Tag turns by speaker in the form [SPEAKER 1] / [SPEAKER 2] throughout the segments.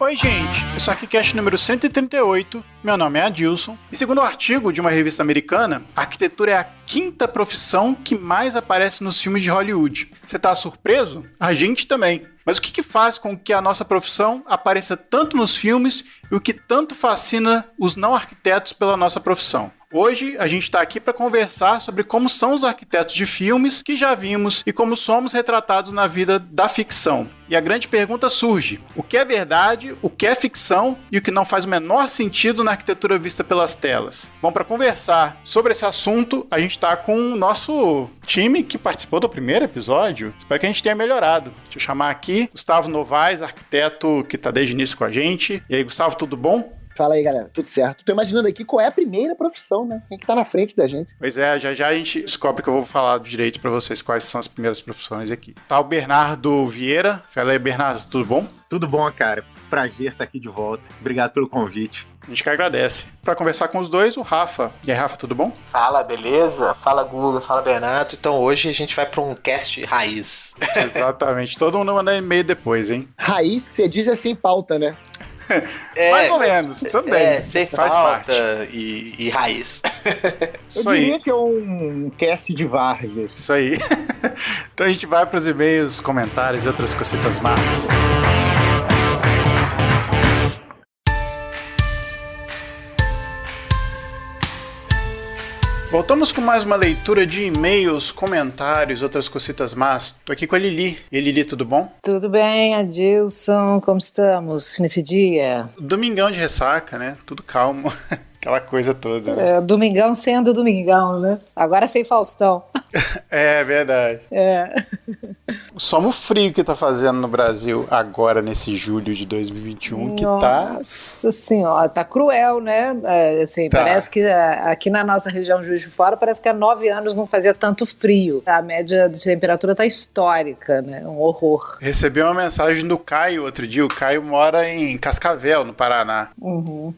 [SPEAKER 1] Oi, gente, esse é o ArchiCast número 138, meu nome é Adilson, e segundo um artigo de uma revista americana, a arquitetura é a quinta profissão que mais aparece nos filmes de Hollywood. Você tá surpreso? A gente também. Mas o que faz com que a nossa profissão apareça tanto nos filmes e o que tanto fascina os não arquitetos pela nossa profissão? Hoje a gente está aqui para conversar sobre como são os arquitetos de filmes que já vimos e como somos retratados na vida da ficção. E a grande pergunta surge: o que é verdade, o que é ficção e o que não faz o menor sentido na arquitetura vista pelas telas? Bom, para conversar sobre esse assunto, a gente está com o nosso time que participou do primeiro episódio. Espero que a gente tenha melhorado. Deixa eu chamar aqui Gustavo Novaes, arquiteto que está desde o início com a gente. E aí, Gustavo, tudo bom?
[SPEAKER 2] Fala aí, galera. Tudo certo? Tô imaginando aqui qual é a primeira profissão, né? Quem que tá na frente da gente.
[SPEAKER 1] Pois é, já a gente descobre que eu vou falar direito pra vocês quais são as primeiras profissões aqui. Tá o Bernardo Vieira. Fala aí, Bernardo, tudo bom?
[SPEAKER 3] Tudo bom, cara. Prazer estar aqui de volta. Obrigado pelo convite.
[SPEAKER 1] A gente que agradece. Pra conversar com os dois, o Rafa. E aí, Rafa, tudo bom?
[SPEAKER 4] Fala, beleza? Fala, Guga. Fala, Bernardo. Então hoje a gente vai pra um cast raiz.
[SPEAKER 1] Exatamente. Todo mundo manda e-mail depois, hein?
[SPEAKER 2] Raiz, que você diz, é sem pauta, né?
[SPEAKER 1] Mais ou menos, também.
[SPEAKER 4] Sem
[SPEAKER 1] faz
[SPEAKER 4] pauta
[SPEAKER 1] parte.
[SPEAKER 4] e raiz.
[SPEAKER 1] Isso
[SPEAKER 3] Eu diria
[SPEAKER 1] aí.
[SPEAKER 3] que é um cast de várzea.
[SPEAKER 1] Isso aí. Então a gente vai pros e-mails, comentários e outras cositas más. Voltamos com mais uma leitura de e-mails, comentários, outras cositas más. Tô aqui com a Lili. E aí, Lili, tudo bom?
[SPEAKER 5] Tudo bem, Adilson? Como estamos nesse dia?
[SPEAKER 1] Domingão de ressaca, né? Tudo calmo. Aquela coisa toda. Né?
[SPEAKER 5] Domingão sendo domingão, né? Agora sem Faustão.
[SPEAKER 1] É verdade. Só o frio que tá fazendo no Brasil agora, nesse julho de 2021, que tá...
[SPEAKER 5] Nossa senhora, tá cruel, né? Assim,
[SPEAKER 1] Tá.
[SPEAKER 5] Parece que aqui na nossa região de Juiz de Fora, parece que há 9 anos não fazia tanto frio. A média de temperatura tá histórica, né? Um horror.
[SPEAKER 1] Recebi uma mensagem do Caio outro dia. O Caio mora em Cascavel, no Paraná.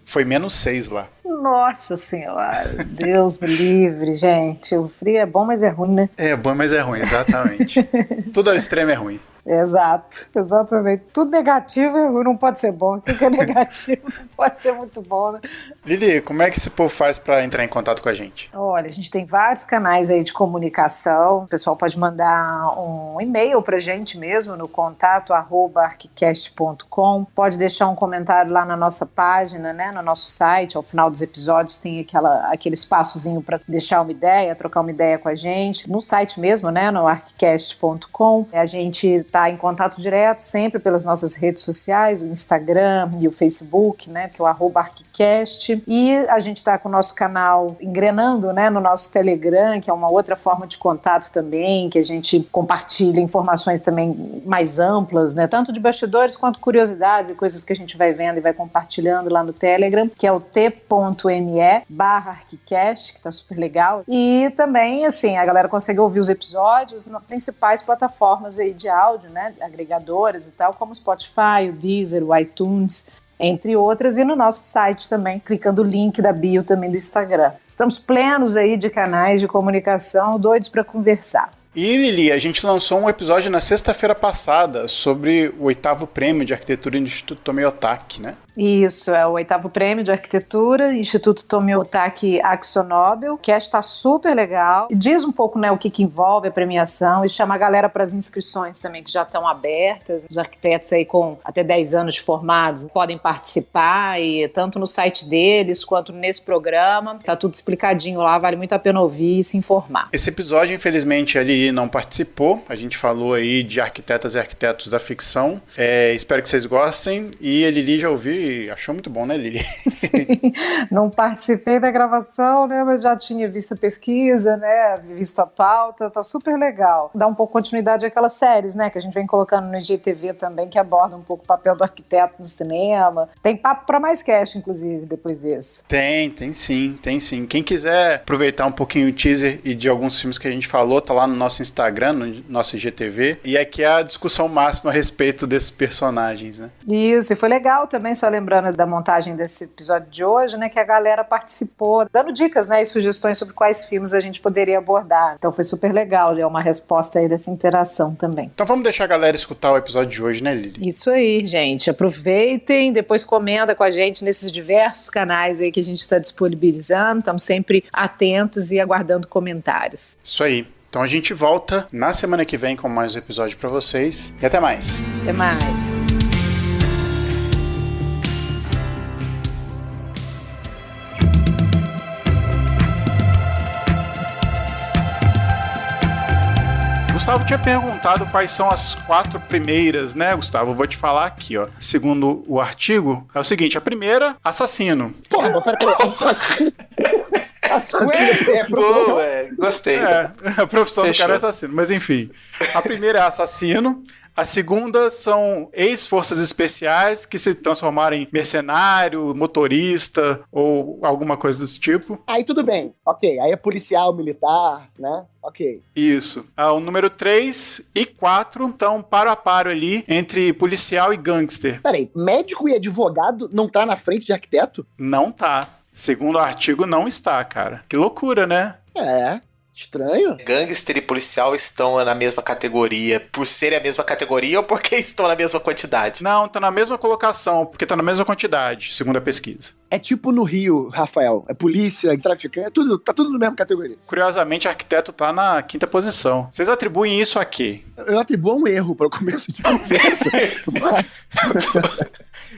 [SPEAKER 1] Foi -6 lá.
[SPEAKER 5] Nossa senhora, Deus me livre, gente. O frio é bom, mas é ruim, né?
[SPEAKER 1] É bom, mas é ruim, exatamente. Tudo ao extremo é ruim.
[SPEAKER 5] Exato, exatamente. Tudo negativo é ruim, não pode ser bom. Tudo que é negativo não pode ser muito bom, né?
[SPEAKER 1] Lili, como é que esse povo faz para entrar em contato com a gente?
[SPEAKER 5] Olha, a gente tem vários canais aí de comunicação. O pessoal pode mandar um e-mail pra gente mesmo no contato@arquicast.com. Pode deixar um comentário lá na nossa página, né, no nosso site. Ao final dos episódios tem aquele espaçozinho para deixar uma ideia, trocar uma ideia com a gente. No site mesmo, né, no arquicast.com. A gente tá em contato direto sempre pelas nossas redes sociais, o Instagram e o Facebook, né, que é o @arquicast. E a gente está com o nosso canal engrenando, né, no nosso Telegram, que é uma outra forma de contato também, que a gente compartilha informações também mais amplas, né, tanto de bastidores quanto curiosidades e coisas que a gente vai vendo e vai compartilhando lá no Telegram, que é o t.me/arquicast, que tá super legal. E também, assim, a galera consegue ouvir os episódios nas principais plataformas aí de áudio, né, agregadoras e tal, como o Spotify, o Deezer, o iTunes, entre outras, e no nosso site também, clicando o link da bio também do Instagram. Estamos plenos aí de canais de comunicação, doidos para conversar.
[SPEAKER 1] E, Lili, a gente lançou um episódio na sexta-feira passada sobre o 8º Prêmio de Arquitetura do Instituto Tomiotaki, né?
[SPEAKER 5] Isso, é o 8º Prêmio de Arquitetura, Instituto Tomiotaki Akzo-Nobel. O cast está super legal. Diz um pouco, né, o que envolve a premiação e chama a galera para as inscrições também, que já estão abertas. Os arquitetos aí com até 10 anos de formados podem participar, e tanto no site deles quanto nesse programa. Tá tudo explicadinho lá, vale muito a pena ouvir e se informar.
[SPEAKER 1] Esse episódio, infelizmente, a Lili não participou. A gente falou aí de arquitetas e arquitetos da ficção. Espero que vocês gostem. E a Lili já ouviu e achou muito bom, né, Lili?
[SPEAKER 5] Sim, não participei da gravação, né, mas já tinha visto a pesquisa, né, visto a pauta, tá super legal. Dá um pouco continuidade àquelas séries, né, que a gente vem colocando no IGTV também, que aborda um pouco o papel do arquiteto no cinema. Tem papo pra mais cast, inclusive, depois desse.
[SPEAKER 1] Tem sim. Quem quiser aproveitar um pouquinho o teaser e de alguns filmes que a gente falou, tá lá no nosso Instagram, no nosso IGTV, e aqui é a discussão máxima a respeito desses personagens, né?
[SPEAKER 5] Isso, e foi legal também, só lembrando da montagem desse episódio de hoje, né, que a galera participou, dando dicas, né, e sugestões sobre quais filmes a gente poderia abordar. Então foi super legal, é uma resposta aí dessa interação também.
[SPEAKER 1] Então vamos deixar a galera escutar o episódio de hoje, né, Lili?
[SPEAKER 5] Isso aí, gente. Aproveitem, depois comenta com a gente nesses diversos canais aí que a gente está disponibilizando. Estamos sempre atentos e aguardando comentários.
[SPEAKER 1] Isso aí. Então a gente volta na semana que vem com mais um episódio pra vocês. E até mais.
[SPEAKER 5] Até mais.
[SPEAKER 1] Gustavo tinha perguntado quais são as 4 primeiras, né, Gustavo? Eu vou te falar aqui, ó. Segundo o artigo, é o seguinte: a primeira, assassino.
[SPEAKER 2] Porra, mas peraí, assassino.
[SPEAKER 4] Boa, gostei.
[SPEAKER 1] A profissão
[SPEAKER 4] Fechou.
[SPEAKER 1] do cara é assassino. Mas enfim, a primeira é assassino. A segunda são ex-forças especiais que se transformaram em mercenário, motorista ou alguma coisa desse tipo.
[SPEAKER 2] Aí tudo bem, ok. Aí é policial, militar, né? Ok.
[SPEAKER 1] Isso. O número 3 e 4 estão paro a paro ali entre policial e gangster.
[SPEAKER 2] Peraí, médico e advogado não tá na frente de arquiteto?
[SPEAKER 1] Não tá. Segundo o artigo, não está, cara. Que loucura, né?
[SPEAKER 2] É, estranho.
[SPEAKER 4] Gangster e policial estão na mesma categoria por serem a mesma categoria ou porque estão na mesma quantidade?
[SPEAKER 1] Não, tá na mesma colocação, porque tá na mesma quantidade, segundo a pesquisa.
[SPEAKER 2] É tipo no Rio, Rafael. É polícia, é traficante, tá tudo na mesma categoria.
[SPEAKER 1] Curiosamente, arquiteto tá na 5ª posição. Vocês atribuem isso a quê?
[SPEAKER 2] Eu atribuo um erro para o começo de conversa.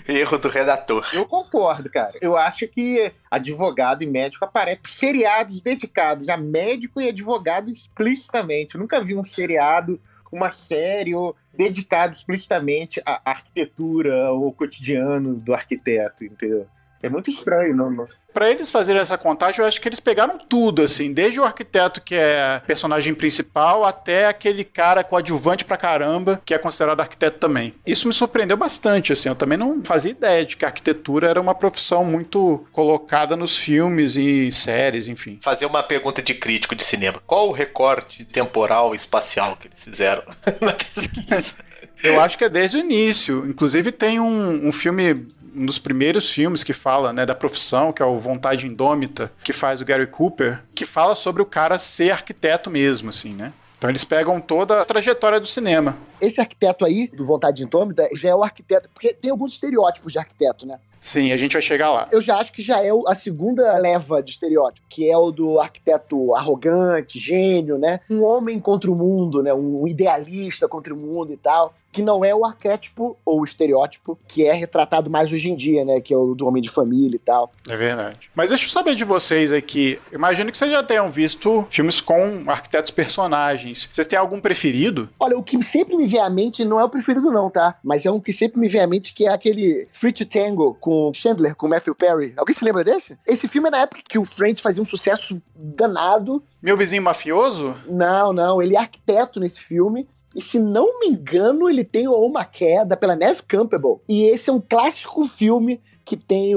[SPEAKER 4] Erro do redator.
[SPEAKER 3] Eu concordo, cara. Eu acho que advogado e médico aparecem seriados dedicados a médico e advogado explicitamente. Eu nunca vi um seriado, uma série dedicado explicitamente à arquitetura ou cotidiano do arquiteto, entendeu? É muito estranho, não?
[SPEAKER 1] Pra eles fazerem essa contagem, eu acho que eles pegaram tudo, assim, desde o arquiteto, que é personagem principal, até aquele cara coadjuvante pra caramba, que é considerado arquiteto também. Isso me surpreendeu bastante, assim, eu também não fazia ideia de que a arquitetura era uma profissão muito colocada nos filmes e séries, enfim.
[SPEAKER 4] Fazer uma pergunta de crítico de cinema. Qual o recorte temporal e espacial que eles fizeram na pesquisa?
[SPEAKER 1] Eu acho que é desde o início. Inclusive tem um filme, um dos primeiros filmes que fala, né, da profissão, que é o Vontade Indômita, que faz o Gary Cooper, que fala sobre o cara ser arquiteto mesmo, assim, né? Então eles pegam toda a trajetória do cinema.
[SPEAKER 2] Esse arquiteto aí, do Vontade Indômita, já é o arquiteto, porque tem alguns estereótipos de arquiteto, né?
[SPEAKER 1] Sim, a gente vai chegar lá.
[SPEAKER 2] Eu já acho que já é a segunda leva de estereótipo, que é o do arquiteto arrogante, gênio, né? Um homem contra o mundo, né? Um idealista contra o mundo e tal, que não é o arquétipo ou o estereótipo que é retratado mais hoje em dia, né? Que é o do homem de família e tal.
[SPEAKER 1] É verdade. Mas deixa eu saber de vocês aqui. Imagino que vocês já tenham visto filmes com arquitetos personagens. Vocês têm algum preferido?
[SPEAKER 2] Olha, o que sempre me vem à mente não é o preferido não, tá? Mas é um que sempre me vem à mente, que é aquele Free to Tango com Chandler, com Matthew Perry. Alguém se lembra desse? Esse filme é na época que o Friends fazia um sucesso danado.
[SPEAKER 1] Meu Vizinho Mafioso?
[SPEAKER 2] Não, ele é arquiteto nesse filme. E se não me engano, ele tem uma queda pela Neve Campbell. E esse é um clássico filme que tem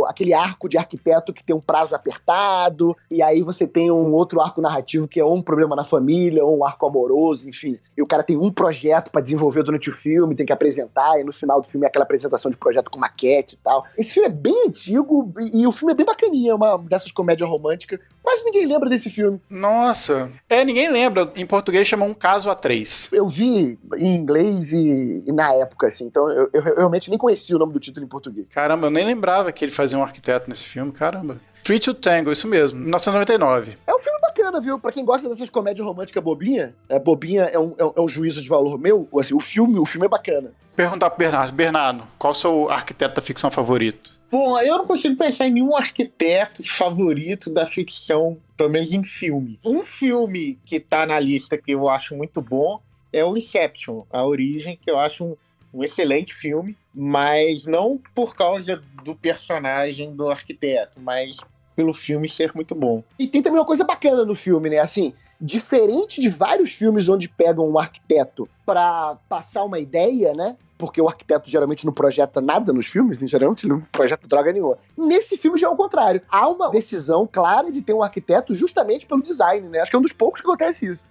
[SPEAKER 2] aquele arco de arquiteto que tem um prazo apertado, e aí você tem um outro arco narrativo que é um problema na família, ou um arco amoroso, enfim. E o cara tem um projeto pra desenvolver durante o filme, tem que apresentar, e no final do filme é aquela apresentação de projeto com maquete e tal. Esse filme é bem antigo, e o filme é bem bacaninha, é uma dessas comédias românticas. Quase ninguém lembra desse filme.
[SPEAKER 1] Nossa. Ninguém lembra. Em português chama Um Caso a Três.
[SPEAKER 2] Eu vi em inglês e na época, assim, então eu realmente nem conhecia o nome do título em português.
[SPEAKER 1] Caramba, eu nem lembrava que ele fazia um arquiteto nesse filme, caramba. Three to Tango, isso mesmo, 1999.
[SPEAKER 2] É um filme bacana, viu? Pra quem gosta dessas comédias românticas bobinha, bobinha é um juízo de valor meu, assim, o filme é bacana.
[SPEAKER 1] Perguntar pro Bernardo. Bernardo, qual é o seu arquiteto da ficção favorito?
[SPEAKER 3] Bom, eu não consigo pensar em nenhum arquiteto favorito da ficção, pelo menos em filme. Um filme que tá na lista que eu acho muito bom é o Inception, A Origem, que eu acho um excelente filme, mas não por causa do personagem do arquiteto, mas pelo filme ser muito bom.
[SPEAKER 2] E tem também uma coisa bacana no filme, né? Assim, diferente de vários filmes onde pegam um arquiteto pra passar uma ideia, né? Porque o arquiteto geralmente não projeta nada nos filmes, geralmente ele não projeta droga nenhuma. Nesse filme já é o contrário. Há uma decisão clara de ter um arquiteto justamente pelo design, né? Acho que é um dos poucos que acontece isso.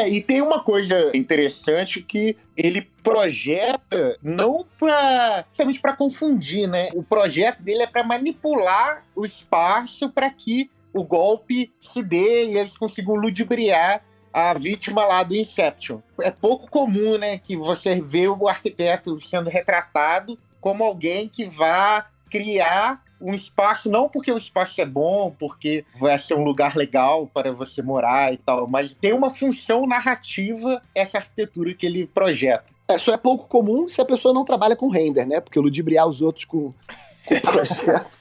[SPEAKER 3] E tem uma coisa interessante que ele projeta não justamente para confundir, né? O projeto dele é para manipular o espaço para que o golpe se dê e eles consigam ludibriar a vítima lá do Inception. É pouco comum, né, que você vê o arquiteto sendo retratado como alguém que vai criar um espaço, não porque o espaço é bom, porque vai ser um lugar legal para você morar e tal, mas tem uma função narrativa essa arquitetura que ele projeta.
[SPEAKER 2] Só é pouco comum se a pessoa não trabalha com render, né? Porque ludibriar os outros com projeto.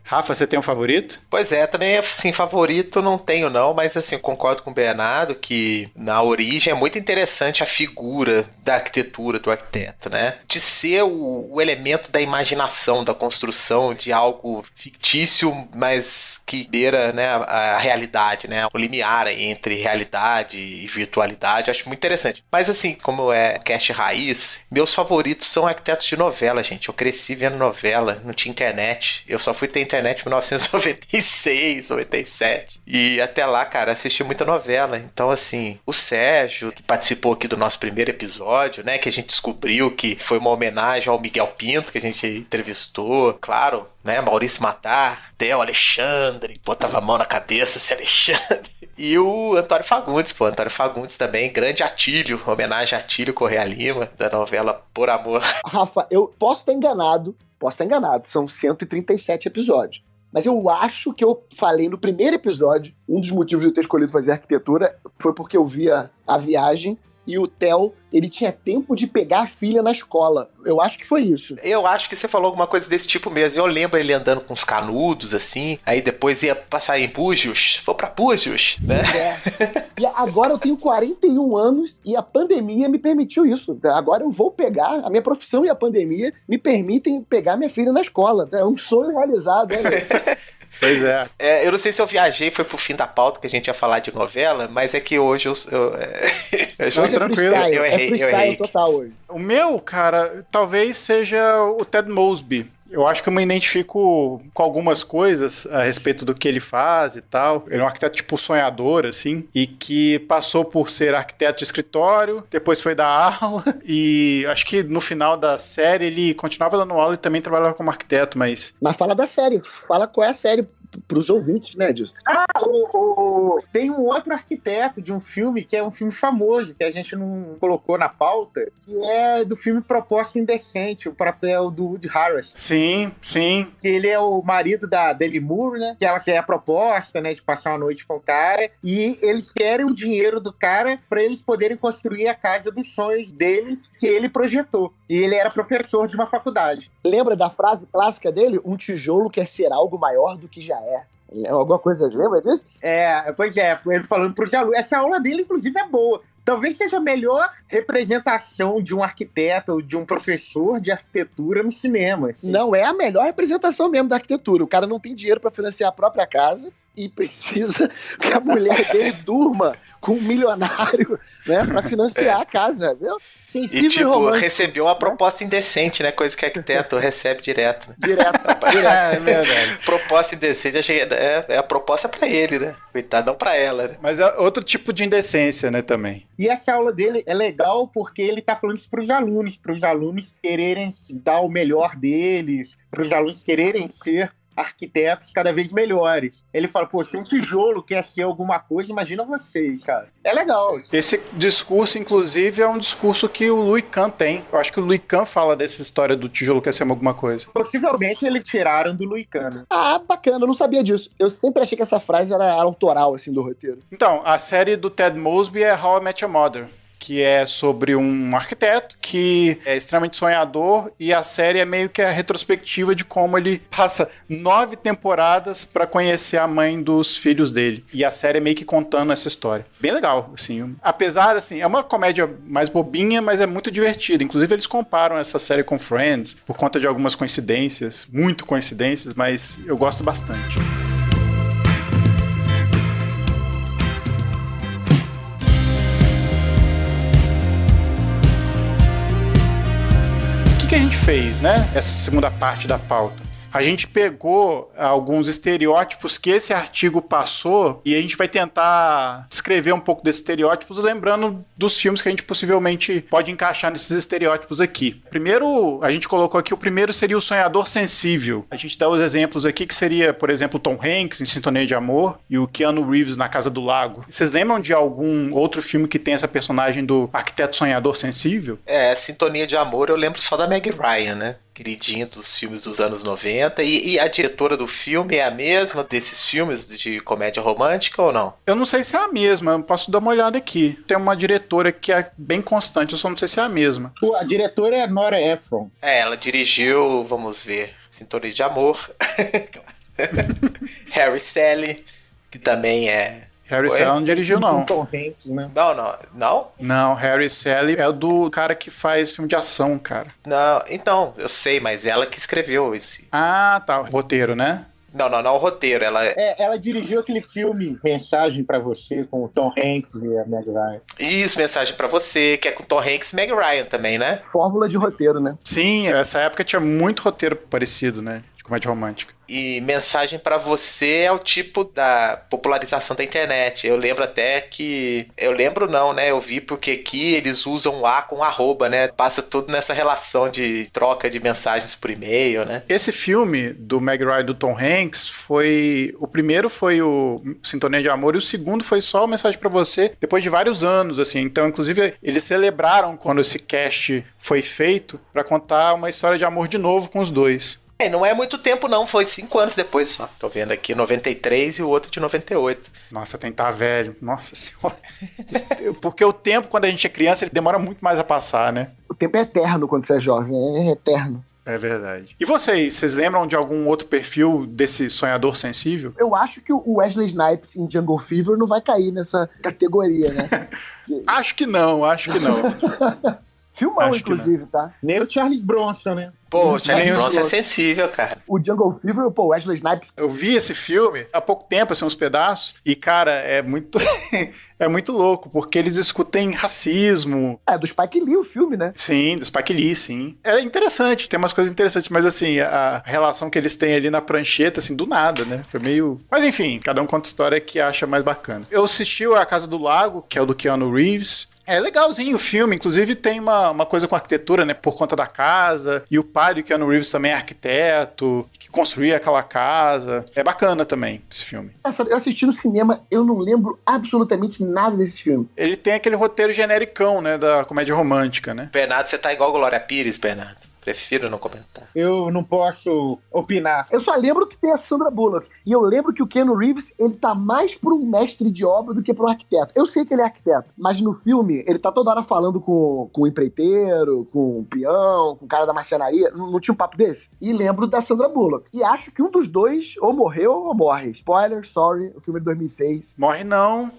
[SPEAKER 1] Rafa, você tem um favorito?
[SPEAKER 4] Pois é, também, assim, favorito não tenho não, mas assim, concordo com o Bernardo que na origem é muito interessante a figura da arquitetura do arquiteto, né? De ser o elemento da imaginação, da construção de algo fictício, mas que beira, né, a realidade, né? O limiar entre realidade e virtualidade, acho muito interessante. Mas assim, como é cast raiz, meus favoritos são arquitetos de novela, gente. Eu cresci vendo novela, não tinha internet. Eu só fui ter internet em 1996, 97. E até lá, cara, assisti muita novela. Então, assim, o Sérgio, que participou aqui do nosso primeiro episódio, né, que a gente descobriu que foi uma homenagem ao Miguel Pinto, que a gente entrevistou. Claro, né, Maurício Matar, Theo Alexandre, botava a mão na cabeça, esse Alexandre. E o Antônio Fagundes, Antônio Fagundes também, grande Atílio, homenagem a Atílio Corrêa Lima, da novela Por Amor.
[SPEAKER 2] Rafa, eu posso estar enganado, são 137 episódios. Mas eu acho que eu falei no primeiro episódio, um dos motivos de eu ter escolhido fazer arquitetura foi porque eu via A Viagem e o Theo, ele tinha tempo de pegar a filha na escola. Eu acho que foi isso.
[SPEAKER 4] Eu acho que você falou alguma coisa desse tipo mesmo. Eu lembro ele andando com uns canudos, assim, aí depois ia passar em Búzios. Vou pra Búzios, né?
[SPEAKER 2] E agora eu tenho 41 anos e a pandemia me permitiu isso. Agora eu vou pegar, a minha profissão e a pandemia me permitem pegar minha filha na escola. É um sonho realizado, né?
[SPEAKER 1] Pois é.
[SPEAKER 4] Eu não sei se eu viajei, foi pro fim da pauta que a gente ia falar de novela, mas é que hoje eu
[SPEAKER 1] tranquilo.
[SPEAKER 4] Eu errei.
[SPEAKER 2] Total hoje.
[SPEAKER 1] O meu, cara, talvez seja o Ted Mosby. Eu acho que eu me identifico com algumas coisas a respeito do que ele faz e tal. Ele é um arquiteto tipo sonhador, assim, e que passou por ser arquiteto de escritório, depois foi dar aula, e acho que no final da série ele continuava dando aula e também trabalhava como arquiteto, mas...
[SPEAKER 2] Mas fala da série, fala qual é a série pros ouvintes, né, Dilson?
[SPEAKER 3] Tem um outro arquiteto de um filme que é um filme famoso, que a gente não colocou na pauta, que é do filme Proposta Indecente, o papel do Woody Harrelson.
[SPEAKER 1] Sim, sim.
[SPEAKER 3] Ele é o marido da Demi Moore, né? Que ela quer a proposta, né, de passar uma noite com o cara, e eles querem o dinheiro do cara para eles poderem construir a casa dos sonhos deles que ele projetou. E ele era professor de uma faculdade.
[SPEAKER 2] Lembra da frase clássica dele? Um tijolo quer ser algo maior do que já é. Alguma coisa, lembra disso?
[SPEAKER 3] Pois é, ele falando para os alunos. Essa aula dele, inclusive, é boa. Talvez seja a melhor representação de um arquiteto ou de um professor de arquitetura no cinema. Assim.
[SPEAKER 2] Não, é a melhor representação mesmo da arquitetura. O cara não tem dinheiro para financiar a própria casa e precisa que a mulher dele durma com um milionário, né, para financiar a casa, viu?
[SPEAKER 4] Sensível e, tipo, romântico, recebeu uma proposta indecente, né? Coisa que arquiteto recebe direto. Né?
[SPEAKER 2] Direto.
[SPEAKER 1] É verdade.
[SPEAKER 4] Proposta indecente, achei, é a proposta pra ele, né? Coitado, não pra ela, né?
[SPEAKER 1] Mas é outro tipo de indecência, né, também.
[SPEAKER 3] E essa aula dele é legal porque ele tá falando isso pros alunos quererem dar o melhor deles, pros alunos quererem ser arquitetos cada vez melhores. Ele fala, pô, se um tijolo quer ser alguma coisa, imagina vocês, cara. É legal.
[SPEAKER 1] Esse discurso, inclusive, é um discurso que o Louis Kahn tem. Eu acho que o Louis Kahn fala dessa história do tijolo quer ser alguma coisa.
[SPEAKER 3] Possivelmente eles tiraram do Louis Kahn.
[SPEAKER 2] Ah, bacana, eu não sabia disso. Eu sempre achei que essa frase era autoral, assim, do roteiro.
[SPEAKER 1] Então, a série do Ted Mosby é How I Met Your Mother, que é sobre um arquiteto que é extremamente sonhador, e a série é meio que a retrospectiva de como ele passa 9 temporadas para conhecer a mãe dos filhos dele. E a série é meio que contando essa história. Bem legal, assim. Apesar, assim, é uma comédia mais bobinha, mas é muito divertida. Inclusive, eles comparam essa série com Friends, por conta de algumas coincidências, muito coincidências, mas eu gosto bastante. O que a gente fez, né? Essa segunda parte da pauta. A gente pegou alguns estereótipos que esse artigo passou e a gente vai tentar descrever um pouco desses estereótipos, lembrando dos filmes que a gente possivelmente pode encaixar nesses estereótipos aqui. Primeiro, a gente colocou aqui, o primeiro seria o sonhador sensível. A gente dá os exemplos aqui que seria, por exemplo, o Tom Hanks em Sintonia de Amor e o Keanu Reeves na Casa do Lago. Vocês lembram de algum outro filme que tem essa personagem do arquiteto sonhador sensível?
[SPEAKER 4] Sintonia de Amor eu lembro só da Meg Ryan, né? Queridinha dos filmes dos anos 90. E a diretora do filme é a mesma desses filmes de comédia romântica ou não?
[SPEAKER 1] Eu não sei se é a mesma, eu posso dar uma olhada aqui. Tem uma diretora que é bem constante, eu só não sei se é a mesma.
[SPEAKER 3] A diretora é a Nora Ephron.
[SPEAKER 4] Ela dirigiu, vamos ver, Sintonia de Amor. Harry Sally, que também é...
[SPEAKER 1] Harry Sally não dirigiu, não.
[SPEAKER 3] Tom Hanks, né?
[SPEAKER 4] Não?
[SPEAKER 1] Não, Harry Sally é do cara que faz filme de ação, cara.
[SPEAKER 4] Não, então, eu sei, mas ela que escreveu esse...
[SPEAKER 1] Ah, tá, o roteiro, né?
[SPEAKER 4] Não, o roteiro,
[SPEAKER 3] Ela dirigiu aquele filme Mensagem pra Você, com o Tom Hanks e a Meg Ryan.
[SPEAKER 4] Isso, Mensagem pra Você, que é com Tom Hanks e Meg Ryan também, né?
[SPEAKER 2] Fórmula de roteiro, né?
[SPEAKER 1] Sim, essa época tinha muito roteiro parecido, né? De comédia romântica.
[SPEAKER 4] E Mensagem pra Você é o tipo da popularização da internet. Eu lembro até que... Eu lembro não, né? Eu vi porque aqui eles usam A com arroba, né? Passa tudo nessa relação de troca de mensagens por e-mail, né?
[SPEAKER 1] Esse filme do Meg Ryan e do Tom Hanks foi... O primeiro foi o Sintonia de Amor e o segundo foi só o Mensagem pra Você, depois de vários anos, assim. Então, inclusive, eles celebraram quando esse cast foi feito pra contar uma história de amor de novo com os dois.
[SPEAKER 4] Não é muito tempo não, foi 5 anos depois só. Tô vendo aqui, 93 e o outro de 98.
[SPEAKER 1] Nossa, tem que estar velho. Nossa senhora. Porque o tempo, quando a gente é criança, ele demora muito mais a passar, né?
[SPEAKER 2] O tempo é eterno quando você é jovem, é eterno.
[SPEAKER 1] É verdade. E vocês lembram de algum outro perfil desse sonhador sensível?
[SPEAKER 2] Eu acho que o Wesley Snipes em Jungle Fever não vai cair nessa categoria, né?
[SPEAKER 1] Acho que não.
[SPEAKER 2] Filmão,
[SPEAKER 1] Acho que
[SPEAKER 2] inclusive, tá?
[SPEAKER 3] Nem o Charles Bronson, né?
[SPEAKER 4] Pô, o Charles Bronson é sensível, cara.
[SPEAKER 2] O Jungle Fever, pô, Wesley Snipes.
[SPEAKER 1] Eu vi esse filme há pouco tempo, assim, uns pedaços, e, cara, é muito é muito louco, porque eles discutem racismo.
[SPEAKER 2] É, do Spike Lee o filme, né?
[SPEAKER 1] Sim, do Spike Lee, sim. É interessante, tem umas coisas interessantes, mas, assim, a relação que eles têm ali na prancheta, assim, do nada, né? Foi meio... Mas, enfim, cada um conta a história que acha mais bacana. Eu assisti A Casa do Lago, que é o do Keanu Reeves. É legalzinho o filme, inclusive tem uma coisa com arquitetura, né, por conta da casa, e o pai do Keanu Reeves também é arquiteto, que construía aquela casa. É bacana também esse filme.
[SPEAKER 2] Eu assisti no cinema, eu não lembro absolutamente nada desse filme.
[SPEAKER 1] Ele tem aquele roteiro genericão, né, da comédia romântica, né?
[SPEAKER 4] Bernardo, você tá igual Glória Pires, Bernardo. Prefiro não comentar.
[SPEAKER 3] Eu não posso opinar.
[SPEAKER 2] Eu só lembro que tem a Sandra Bullock. E eu lembro que o Keanu Reeves, ele tá mais pra um mestre de obra do que pra um arquiteto. Eu sei que ele é arquiteto, mas no filme, ele tá toda hora falando com o empreiteiro, com o peão, com o cara da marcenaria. Não tinha um papo desse? E lembro da Sandra Bullock. E acho que um dos dois ou morreu ou morre. Spoiler, sorry, o filme é de 2006.
[SPEAKER 1] Morre não.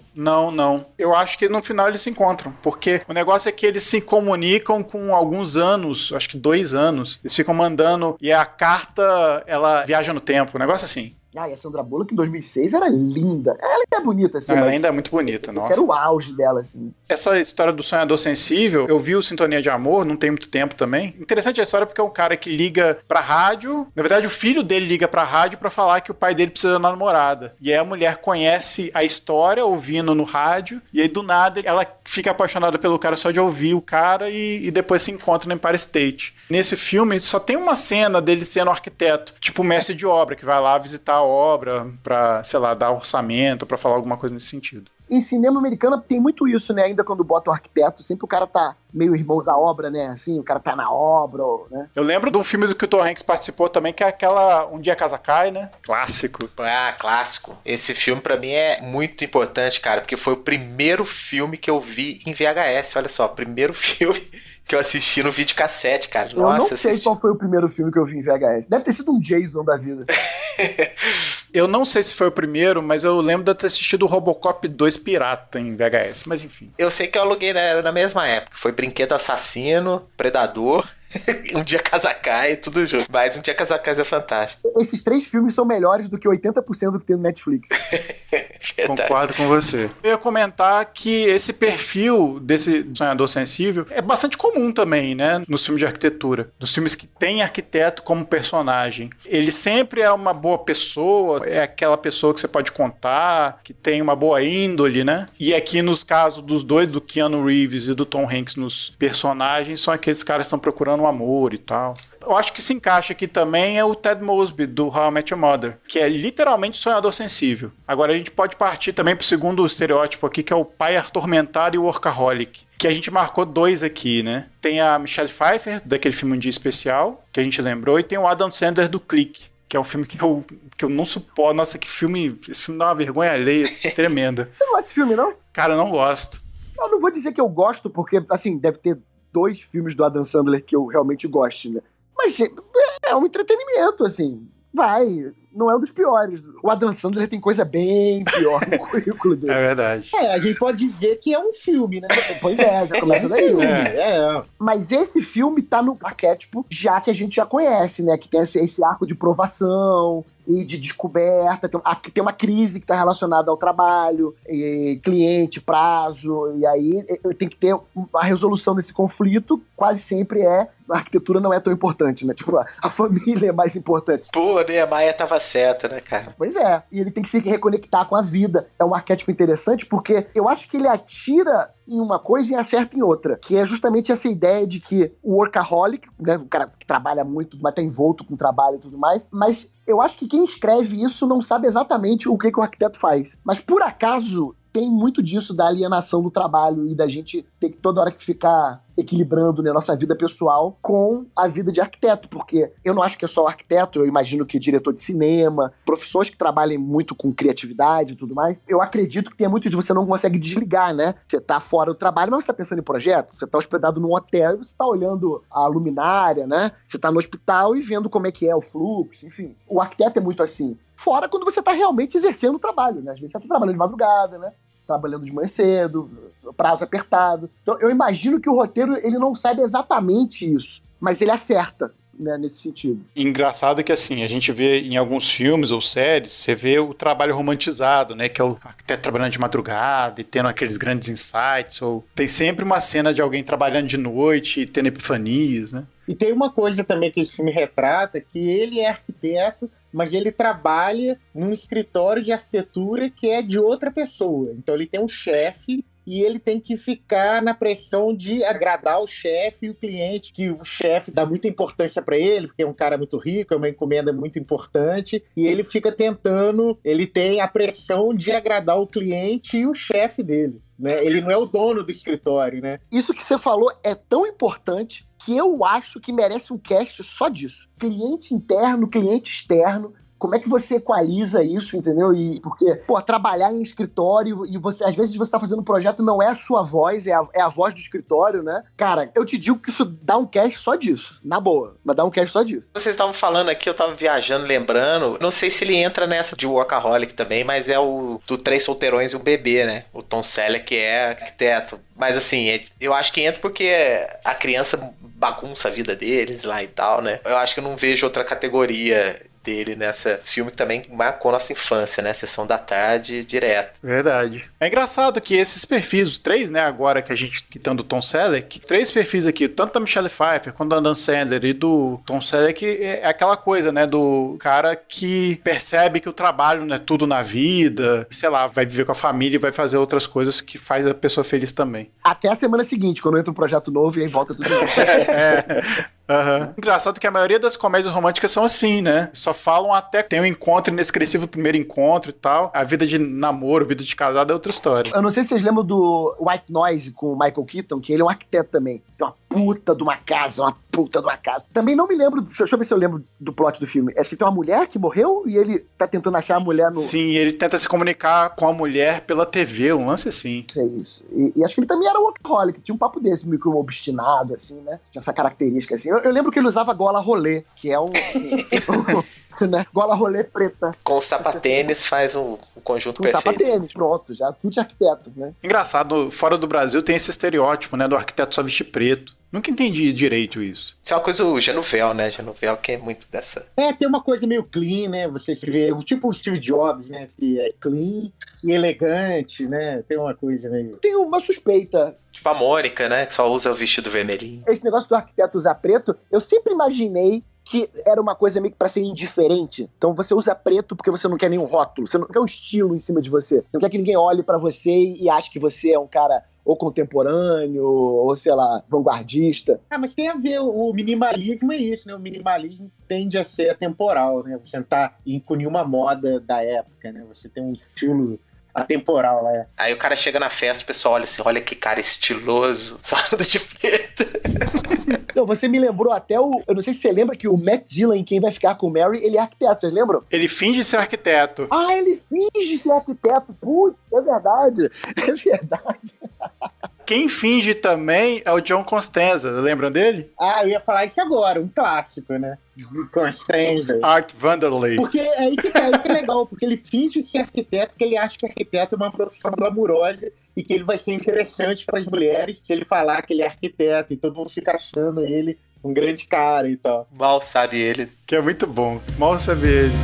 [SPEAKER 1] Eu acho que no final eles se encontram, porque o negócio é que eles se comunicam com alguns anos, acho que 2 anos. Eles ficam mandando, e a carta, ela viaja no tempo, um negócio assim.
[SPEAKER 2] Ah, e a Sandra Bullock em 2006 era linda. Ela ainda é bonita, assim.
[SPEAKER 1] Ela ainda é muito bonita, nossa.
[SPEAKER 2] Esse era o auge dela, assim.
[SPEAKER 1] Essa história do sonhador sensível, eu vi o Sintonia de Amor, não tem muito tempo também. Interessante a história porque é um cara que liga pra rádio. Na verdade, o filho dele liga pra rádio pra falar que o pai dele precisa de uma namorada. E aí a mulher conhece a história ouvindo no rádio. E aí, do nada, ela fica apaixonada pelo cara só de ouvir o cara e depois se encontra no Empire State. Nesse filme, só tem uma cena dele sendo arquiteto, tipo mestre de obra, que vai lá visitar a obra pra, sei lá, dar orçamento, pra falar alguma coisa nesse sentido.
[SPEAKER 2] Em cinema americano tem muito isso, né? Ainda quando bota um arquiteto, sempre o cara tá meio irmão da obra, né? Assim, o cara tá na obra, né?
[SPEAKER 1] Eu lembro de um filme do que o Tom Hanks participou também, que é aquela Um Dia a Casa Cai, né? Clássico.
[SPEAKER 4] Ah, clássico. Esse filme pra mim é muito importante, cara, porque foi o primeiro filme que eu vi em VHS. Olha só, primeiro filme que eu assisti no videocassete, cara.
[SPEAKER 2] Eu não sei qual foi o primeiro filme que eu vi em VHS. Deve ter sido um Jason da vida.
[SPEAKER 1] Eu não sei se foi o primeiro, mas eu lembro de ter assistido o Robocop 2 Pirata em VHS, mas enfim.
[SPEAKER 4] Eu sei que eu aluguei na mesma época. Foi Brinquedo Assassino, Predador Um Dia Casa Cai, tudo junto. Mas Um Dia Casa Cai é fantástico.
[SPEAKER 2] Esses 3 filmes são melhores do que 80% do que tem no Netflix.
[SPEAKER 4] Verdade.
[SPEAKER 1] Concordo com você. Eu ia comentar que esse perfil desse sonhador sensível é bastante comum também, né? Nos filmes de arquitetura. Nos filmes que tem arquiteto como personagem. Ele sempre é uma boa pessoa, é aquela pessoa que você pode contar, que tem uma boa índole, né? E aqui nos casos dos dois, do Keanu Reeves e do Tom Hanks nos personagens, são aqueles caras que estão procurando um amor e tal. Eu acho que se encaixa aqui também é o Ted Mosby, do How I Met Your Mother, que é literalmente sonhador sensível. Agora a gente pode partir também pro segundo estereótipo aqui, que é o pai atormentado e o workaholic, que a gente marcou 2 aqui, né? Tem a Michelle Pfeiffer, daquele filme Um Dia Especial, que a gente lembrou, e tem o Adam Sandler, do Clique, que é um filme que eu não suporto. Nossa, que filme... Esse filme dá uma vergonha alheia tremenda.
[SPEAKER 2] Você não gosta desse filme, não?
[SPEAKER 1] Cara, eu não gosto.
[SPEAKER 2] Eu não vou dizer que eu gosto, porque, assim, deve ter 2 filmes do Adam Sandler que eu realmente gosto, né? Mas é um entretenimento, assim. Vai, não é um dos piores. O Adam Sandler tem coisa bem pior no currículo dele.
[SPEAKER 1] É verdade.
[SPEAKER 3] A gente pode dizer que é um filme, né?
[SPEAKER 2] Pois é, já começa daí.
[SPEAKER 3] filme.
[SPEAKER 1] É.
[SPEAKER 2] Mas esse filme tá no arquétipo já que a gente já conhece, né? Que tem esse arco de provação e de descoberta, tem uma crise que está relacionada ao trabalho, cliente, prazo, e aí tem que ter a resolução desse conflito, quase sempre a arquitetura não é tão importante, né? Tipo, a família é mais importante.
[SPEAKER 4] Pô, né? A Maia tava certa, né, cara?
[SPEAKER 2] Pois é, e ele tem que se reconectar com a vida. É um arquétipo interessante porque eu acho que ele atira em uma coisa e acerta em outra, que é justamente essa ideia de que o workaholic, né, o cara que trabalha muito, mas tá envolto com o trabalho e tudo mais, mas eu acho que quem escreve isso não sabe exatamente o que o arquiteto faz. Mas por acaso tem muito disso da alienação do trabalho e da gente ter que toda hora que ficar equilibrando, né, nossa vida pessoal com a vida de arquiteto, porque eu não acho que é só arquiteto, eu imagino que diretor de cinema, profissões que trabalhem muito com criatividade e tudo mais, eu acredito que tem muito de você não consegue desligar, né? Você tá fora do trabalho, mas você tá pensando em projeto, você tá hospedado num hotel e você tá olhando a luminária, né? Você tá no hospital e vendo como é que é o fluxo, enfim. O arquiteto é muito assim. Fora quando você tá realmente exercendo o trabalho, né? Às vezes você tá trabalhando de madrugada, né? Trabalhando de manhã cedo, prazo apertado. Então eu imagino que o roteiro ele não sabe exatamente isso, mas ele acerta, né, nesse sentido.
[SPEAKER 1] Engraçado que assim, a gente vê em alguns filmes ou séries, você vê o trabalho romantizado, né, que é o arquiteto trabalhando de madrugada e tendo aqueles grandes insights, ou tem sempre uma cena de alguém trabalhando de noite e tendo epifanias, né?
[SPEAKER 3] E tem uma coisa também que esse filme retrata, que ele é arquiteto, mas ele trabalha num escritório de arquitetura que é de outra pessoa. Então ele tem um chefe e ele tem que ficar na pressão de agradar o chefe e o cliente, que o chefe dá muita importância para ele, porque é um cara muito rico, é uma encomenda muito importante, e ele fica tentando, ele tem a pressão de agradar o cliente e o chefe dele, né? Ele não é o dono do escritório, né?
[SPEAKER 2] Isso que você falou é tão importante que eu acho que merece um cast só disso. Cliente interno, cliente externo. Como é que você equaliza isso, entendeu? E porque, trabalhar em escritório e você, às vezes você tá fazendo um projeto não é a sua voz, é a voz do escritório, né? Cara, eu te digo que isso dá um cast só disso. Na boa, mas dá um cast só disso.
[SPEAKER 4] Vocês estavam falando aqui, eu tava viajando, lembrando. Não sei se ele entra nessa de Workaholic também, mas é o do Três Solteirões e um Bebê, né? O Tom Selleck, que é arquiteto. Mas assim, eu acho que entra porque a criança bagunça a vida deles lá e tal, né? Eu acho que eu não vejo outra categoria dele nessa filme que também marcou nossa infância, né? Sessão da tarde direto.
[SPEAKER 1] Verdade. É engraçado que esses perfis, os 3, né, agora que a gente quitando do Tom Selleck, 3 perfis aqui, tanto da Michelle Pfeiffer quanto do Adam Sandler e do Tom Selleck, é aquela coisa, né, do cara que percebe que o trabalho não é tudo na vida, sei lá, vai viver com a família e vai fazer outras coisas que faz a pessoa feliz também.
[SPEAKER 2] Até a semana seguinte, quando entra um projeto novo e aí volta tudo.
[SPEAKER 1] Uhum. Engraçado que a maioria das comédias românticas são assim, né? Só falam até que tem um encontro inexpressivo, primeiro encontro e tal. A vida de namoro, vida de casado é outra história.
[SPEAKER 2] Eu não sei se vocês lembram do White Noise com o Michael Keaton, que ele é um arquiteto também. Tem uma puta de uma casa, Também não me lembro, deixa eu ver se eu lembro do plot do filme. Acho que tem uma mulher que morreu e ele tá tentando achar a mulher no...
[SPEAKER 1] Sim, ele tenta se comunicar com a mulher pela TV, um lance assim.
[SPEAKER 2] É isso. E acho que ele também era workaholic, tinha um papo desse, meio que um obstinado, assim, né? Tinha essa característica, assim. Eu lembro que ele usava gola rolê, que é um... né? Gola rolê preta.
[SPEAKER 4] Com o sapatênis faz um conjunto
[SPEAKER 2] com
[SPEAKER 4] perfeito.
[SPEAKER 2] Sapatênis, pronto, já tudo de arquiteto, né?
[SPEAKER 1] Engraçado, fora do Brasil tem esse estereótipo, né, do arquiteto só vestir preto. Nunca entendi direito isso.
[SPEAKER 4] Isso é uma coisa do Genuvel, né? Genuvel que é muito dessa...
[SPEAKER 3] Tem uma coisa meio clean, né? Você vê, tipo o Steve Jobs, né? Que é clean e elegante, né? Tem uma coisa meio...
[SPEAKER 2] Tenho uma suspeita.
[SPEAKER 4] Tipo a Mônica, né? Que só usa o vestido vermelhinho.
[SPEAKER 2] Esse negócio do arquiteto usar preto, eu sempre imaginei que era uma coisa meio que pra ser indiferente. Então você usa preto porque você não quer nenhum rótulo, você não quer um estilo em cima de você. Não quer que ninguém olhe pra você e ache que você é um cara ou contemporâneo, ou sei lá, vanguardista.
[SPEAKER 3] Mas tem a ver, o minimalismo é isso, né? O minimalismo tende a ser atemporal, né? Você não tá com nenhuma moda da época, né? Você tem um estilo atemporal lá.
[SPEAKER 4] Aí o cara chega na festa, o pessoal olha assim, olha que cara estiloso, só anda de preto.
[SPEAKER 2] Não, você me lembrou até eu não sei se você lembra que o Matt Dillon, em Quem Vai Ficar com Mary, ele é arquiteto, vocês lembram?
[SPEAKER 1] Ele finge ser arquiteto.
[SPEAKER 2] Ele finge ser arquiteto, putz, é verdade.
[SPEAKER 1] Quem finge também é o John Costanza, lembram dele?
[SPEAKER 3] Eu ia falar isso agora, um clássico, né? Costanza.
[SPEAKER 1] Art Vanderlei.
[SPEAKER 3] Porque aí que tá, isso é legal, porque ele finge ser arquiteto, porque ele acha que arquiteto é uma profissão glamurosa e que ele vai ser interessante para as mulheres se ele falar que ele é arquiteto, e todo mundo fica achando ele um grande cara e tal.
[SPEAKER 4] Mal sabe ele.
[SPEAKER 1] Que é muito bom. Mal sabe ele.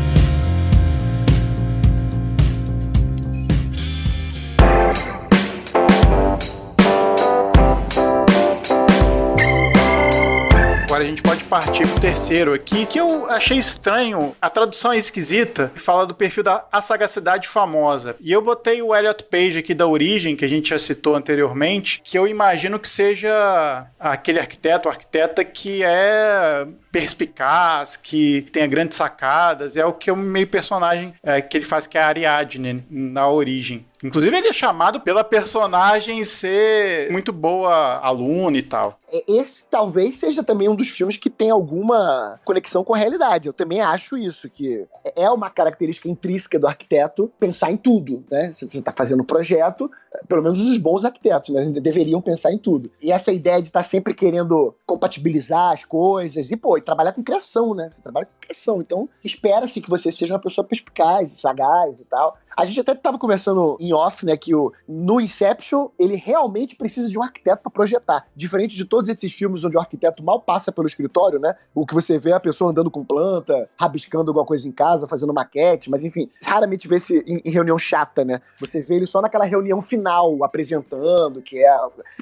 [SPEAKER 1] Agora a gente pode partir pro terceiro aqui, que eu achei estranho. A tradução é esquisita e fala do perfil da A Sagacidade Famosa. E eu botei o Elliot Page aqui da Origem, que a gente já citou anteriormente, que eu imagino que seja aquele arquiteto ou arquiteta que é perspicaz, que tenha grandes sacadas. É o que o meio personagem que ele faz, que é a Ariadne na Origem. Inclusive, ele é chamado pela personagem ser muito boa aluna e tal.
[SPEAKER 2] Esse talvez seja também um dos filmes que tem alguma conexão com a realidade. Eu também acho isso, que é uma característica intrínseca do arquiteto pensar em tudo, né? Se você está fazendo um projeto, pelo menos os bons arquitetos, né? Deveriam pensar em tudo. E essa ideia de estar sempre querendo compatibilizar as coisas e trabalhar com criação, né? Você trabalha com criação, então espera-se que você seja uma pessoa perspicaz, sagaz e tal. A gente até estava conversando em off, né, que no Inception, ele realmente precisa de um arquiteto para projetar. Diferente de todos esses filmes onde o arquiteto mal passa pelo escritório, né? O que você vê é a pessoa andando com planta, rabiscando alguma coisa em casa, fazendo maquete, mas enfim, raramente vê esse em reunião chata, né? Você vê ele só naquela reunião final, apresentando, que é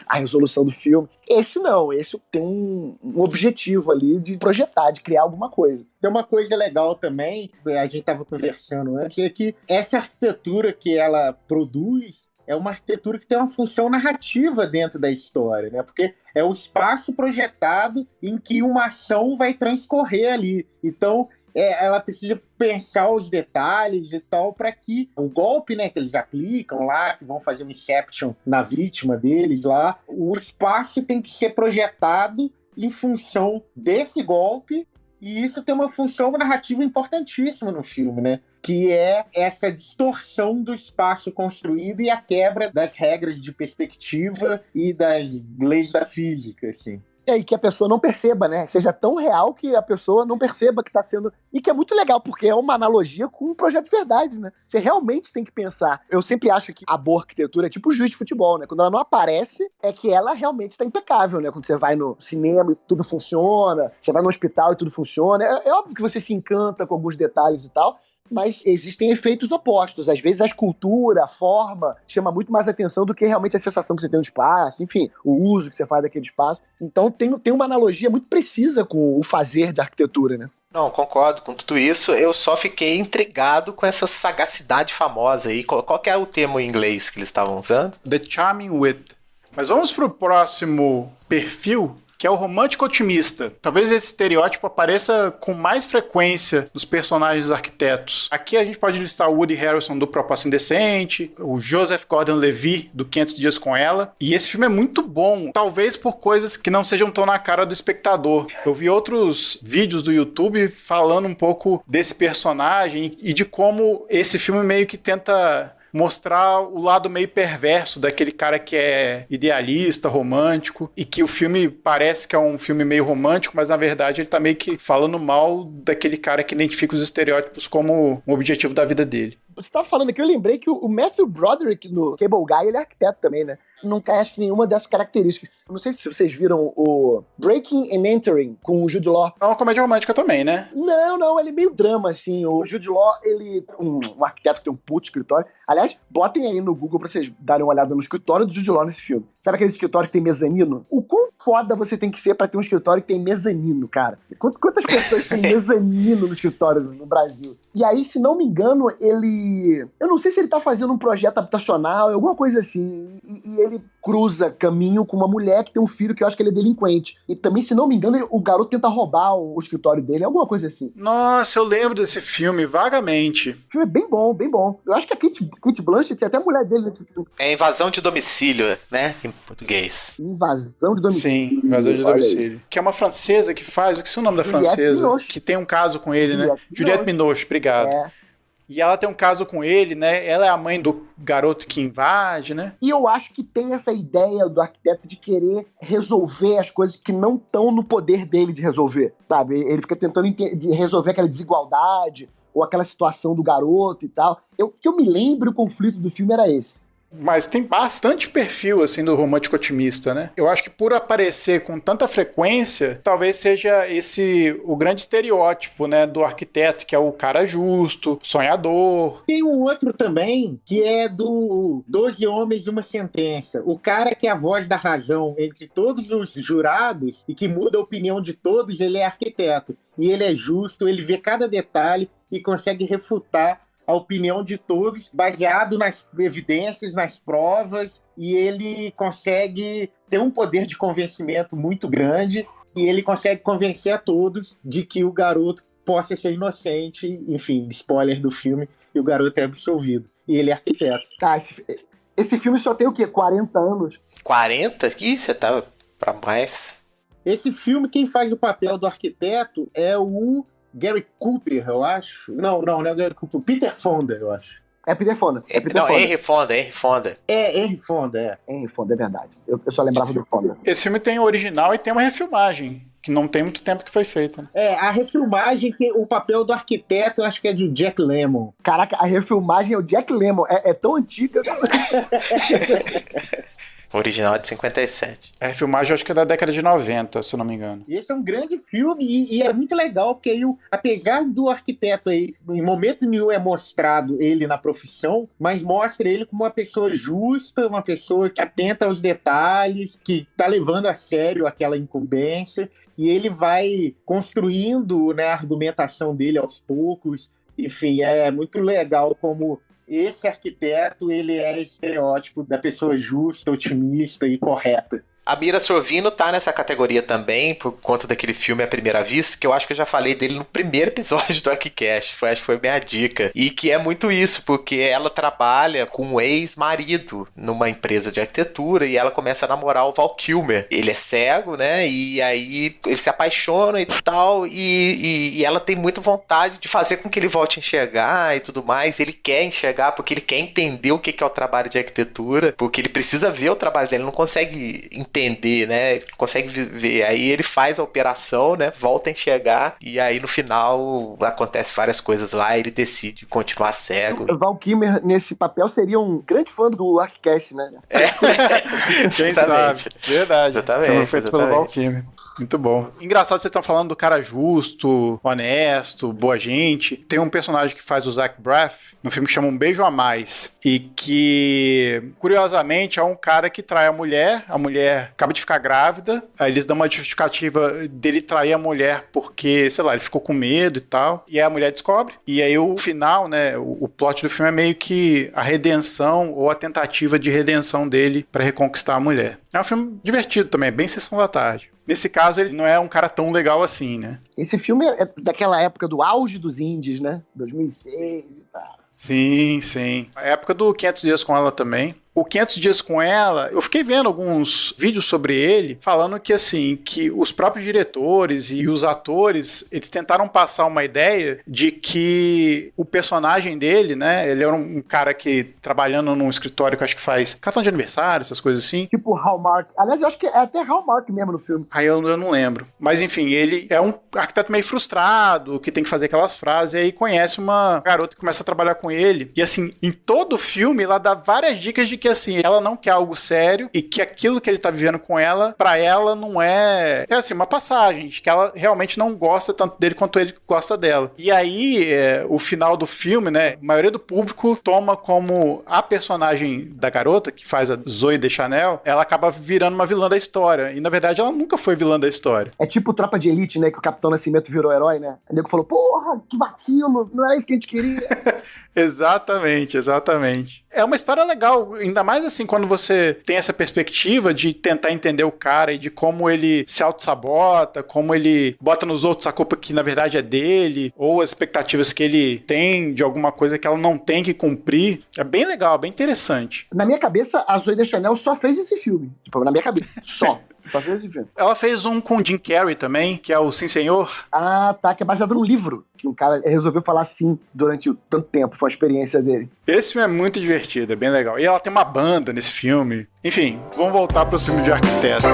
[SPEAKER 2] a resolução do filme. Esse não, esse tem um objetivo ali de projetar, de criar alguma coisa.
[SPEAKER 3] Tem uma coisa legal também, a gente estava conversando antes, é que essa arquitetura que ela produz é uma arquitetura que tem uma função narrativa dentro da história, né? Porque é o espaço projetado em que uma ação vai transcorrer ali. Então, ela precisa pensar os detalhes e tal para que o golpe, né, que eles aplicam lá, que vão fazer um Inception na vítima deles lá, o espaço tem que ser projetado em função desse golpe. E isso tem uma função narrativa importantíssima no filme, né? Que é essa distorção do espaço construído e a quebra das regras de perspectiva e das leis da física, assim.
[SPEAKER 2] E que a pessoa não perceba, né? Seja tão real que a pessoa não perceba que está sendo... E que é muito legal, porque é uma analogia com um projeto de verdade, né? Você realmente tem que pensar. Eu sempre acho que a boa arquitetura é tipo o juiz de futebol, né? Quando ela não aparece, é que ela realmente está impecável, né? Quando você vai no cinema e tudo funciona, você vai no hospital e tudo funciona. É óbvio que você se encanta com alguns detalhes e tal, mas existem efeitos opostos. Às vezes a escultura, a forma, chama muito mais atenção do que realmente a sensação que você tem no espaço, enfim, o uso que você faz daquele espaço. Então tem uma analogia muito precisa com o fazer de arquitetura, né?
[SPEAKER 4] Não, concordo com tudo isso. Eu só fiquei intrigado com essa sagacidade famosa aí. Qual que é o termo em inglês que eles estavam usando?
[SPEAKER 1] The Charming Wit. Mas vamos pro próximo perfil, que é o romântico otimista. Talvez esse estereótipo apareça com mais frequência nos personagens arquitetos. Aqui a gente pode listar o Woody Harrelson do Proposta Indecente, o Joseph Gordon-Levitt do 500 Dias com Ela. E esse filme é muito bom, talvez por coisas que não sejam tão na cara do espectador. Eu vi outros vídeos do YouTube falando um pouco desse personagem e de como esse filme meio que tenta mostrar o lado meio perverso daquele cara que é idealista, romântico, e que o filme parece que é um filme meio romântico, mas na verdade ele tá meio que falando mal daquele cara que identifica os estereótipos como um objetivo da vida dele.
[SPEAKER 2] Você tava falando aqui, eu lembrei que o Matthew Broderick no Cable Guy, ele é arquiteto também, né? Não cai, acho que, nenhuma dessas características. Eu não sei se vocês viram o Breaking and Entering com o Jude Law.
[SPEAKER 1] É uma comédia romântica também, né?
[SPEAKER 2] Não, ele é meio drama, assim. O Jude Law, ele um arquiteto que tem um puto escritório. Aliás, botem aí no Google pra vocês darem uma olhada no escritório do Jude Law nesse filme. Sabe aquele escritório que tem mezanino? O quão foda você tem que ser pra ter um escritório que tem mezanino, cara? Quantas pessoas têm mezanino no escritório no Brasil? E aí, se não me engano, ele... Eu não sei se ele tá fazendo um projeto habitacional, alguma coisa assim. E ele cruza caminho com uma mulher que tem um filho que eu acho que ele é delinquente. E também, se não me engano, o garoto tenta roubar o escritório dele, alguma coisa assim.
[SPEAKER 1] Nossa, eu lembro desse filme, vagamente.
[SPEAKER 2] O filme é bem bom, bem bom. Eu acho que a Kate Blanchett tem até a mulher dele nesse filme.
[SPEAKER 4] É Invasão de Domicílio, né? Em português.
[SPEAKER 2] Invasão de domicílio.
[SPEAKER 1] Sim, Invasão de Domicílio. Que é uma francesa que faz, o que é o nome da
[SPEAKER 2] Juliette
[SPEAKER 1] francesa?
[SPEAKER 2] Binoche.
[SPEAKER 1] Que tem um caso com ele, né?
[SPEAKER 2] Juliette
[SPEAKER 1] Juliette Binoche, obrigado.
[SPEAKER 2] É.
[SPEAKER 1] E ela tem um caso com ele, né? Ela é a mãe do garoto que invade, né?
[SPEAKER 2] E eu acho que tem essa ideia do arquiteto de querer resolver as coisas que não estão no poder dele de resolver, sabe? Ele fica tentando de resolver aquela desigualdade ou aquela situação do garoto e tal. Que eu me lembro, o conflito do filme era esse.
[SPEAKER 1] Mas tem bastante perfil, assim, do romântico otimista, né? Eu acho que por aparecer com tanta frequência, talvez seja esse o grande estereótipo, né, do arquiteto, que é o cara justo, sonhador.
[SPEAKER 3] Tem um outro também, que é do 12 Homens e uma Sentença. O cara que é a voz da razão entre todos os jurados e que muda a opinião de todos, ele é arquiteto. E ele é justo, ele vê cada detalhe e consegue refutar a opinião de todos, baseado nas evidências, nas provas, e ele consegue ter um poder de convencimento muito grande, e ele consegue convencer a todos de que o garoto possa ser inocente, enfim, spoiler do filme, e o garoto é absolvido. E ele é arquiteto.
[SPEAKER 2] Cara, esse filme só tem o quê? 40 anos?
[SPEAKER 4] 40? Ih, você tá pra mais.
[SPEAKER 3] Esse filme, quem faz o papel do arquiteto é o Gary Cooper, eu acho. Não é o Gary Cooper. Peter Fonda, eu acho.
[SPEAKER 2] É Peter Fonda.
[SPEAKER 4] Não, Henry Fonda.
[SPEAKER 3] É, Henry Fonda, é.
[SPEAKER 2] Henry Fonda, é verdade. Eu só lembrava do Fonda.
[SPEAKER 1] Esse filme tem o original e tem uma refilmagem, que não tem muito tempo que foi feita. Né?
[SPEAKER 3] É, a refilmagem, o papel do arquiteto, eu acho que é de Jack Lemmon.
[SPEAKER 2] Caraca, a refilmagem é o Jack Lemmon. É tão antiga.
[SPEAKER 4] O original é de 57.
[SPEAKER 1] A refilmagem eu acho que é da década de 90, se eu não me engano.
[SPEAKER 3] E esse é um grande filme e é muito legal, porque aí, apesar do arquiteto aí, em momento nenhum é mostrado ele na profissão, mas mostra ele como uma pessoa justa, uma pessoa que atenta aos detalhes, que tá levando a sério aquela incumbência, e ele vai construindo, né, a argumentação dele aos poucos. Enfim, é muito legal como esse arquiteto, ele é estereótipo da pessoa justa, otimista e correta.
[SPEAKER 4] A Mira Sorvino tá nessa categoria também, por conta daquele filme À Primeira Vista, que eu acho que eu já falei dele no primeiro episódio do ArquiCast, acho que foi minha dica. E que é muito isso, porque ela trabalha com um ex-marido numa empresa de arquitetura e ela começa a namorar o Val Kilmer. Ele é cego, né? E aí ele se apaixona e tal, e ela tem muita vontade de fazer com que ele volte a enxergar e tudo mais. Ele quer enxergar porque ele quer entender o que é o trabalho de arquitetura, porque ele precisa ver o trabalho dele, ele não consegue entender, né? Ele consegue ver. Aí ele faz a operação, né? Volta a enxergar e aí no final acontece várias coisas lá e ele decide continuar cego.
[SPEAKER 2] O Val Kilmer, nesse papel, seria um grande fã do ArquiCast, né?
[SPEAKER 1] Quem sabe? Verdade.
[SPEAKER 4] Exatamente.
[SPEAKER 1] Foi feito pelo Val Kilmer. Muito bom. Engraçado, vocês estão falando do cara justo, honesto, boa gente. Tem um personagem que faz o Zach Braff, no filme que chama Um Beijo a Mais, e que, curiosamente, é um cara que trai a mulher acaba de ficar grávida, aí eles dão uma justificativa dele trair a mulher porque, sei lá, ele ficou com medo e tal, e aí a mulher descobre, e aí o final, né, o plot do filme é meio que a redenção ou a tentativa de redenção dele pra reconquistar a mulher. É um filme divertido também, bem sessão da tarde. Nesse caso, ele não é um cara tão legal assim, né?
[SPEAKER 2] Esse filme é daquela época do auge dos indies, né? 2006 e tal.
[SPEAKER 1] Sim, sim. A época do 500 Dias com Ela também. O 500 Dias com Ela, eu fiquei vendo alguns vídeos sobre ele, falando que, assim, que os próprios diretores e os atores, eles tentaram passar uma ideia de que o personagem dele, né, ele era um cara que, trabalhando num escritório que acho que faz cartão de aniversário, essas coisas assim.
[SPEAKER 2] Tipo Hallmark. Aliás, eu acho que é até Hallmark mesmo no filme.
[SPEAKER 1] Aí eu não lembro. Mas, enfim, ele é um arquiteto meio frustrado, que tem que fazer aquelas frases, e aí conhece uma garota que começa a trabalhar com ele. E, assim, em todo o filme, ela dá várias dicas de que, assim, ela não quer algo sério e que aquilo que ele tá vivendo com ela, pra ela não é assim, uma passagem, de que ela realmente não gosta tanto dele quanto ele gosta dela. E aí, o final do filme, né, a maioria do público toma como a personagem da garota, que faz a Zooey Deschanel, ela acaba virando uma vilã da história. E, na verdade, ela nunca foi vilã da história.
[SPEAKER 2] É tipo Tropa de Elite, né, que o Capitão Nascimento virou herói, né? O nego falou, porra, que vacilo, não era isso que a gente queria.
[SPEAKER 1] Exatamente, exatamente. É uma história legal, ainda mais assim, quando você tem essa perspectiva de tentar entender o cara e de como ele se auto-sabota, como ele bota nos outros a culpa que na verdade é dele, ou as expectativas que ele tem de alguma coisa que ela não tem que cumprir. É bem legal, bem interessante.
[SPEAKER 2] Na minha cabeça, a Zooey Deschanel só fez esse filme. Tipo, na minha cabeça, só. Só fez esse filme.
[SPEAKER 1] Ela fez um com o Jim Carrey também, que é o Sim Senhor.
[SPEAKER 2] Ah, tá, que é baseado num livro, que um cara resolveu falar sim durante tanto tempo, foi uma experiência dele.
[SPEAKER 1] Esse filme é muito divertido, é bem legal. E ela tem uma banda nesse filme. Enfim, vamos voltar para os filmes de arquiteto.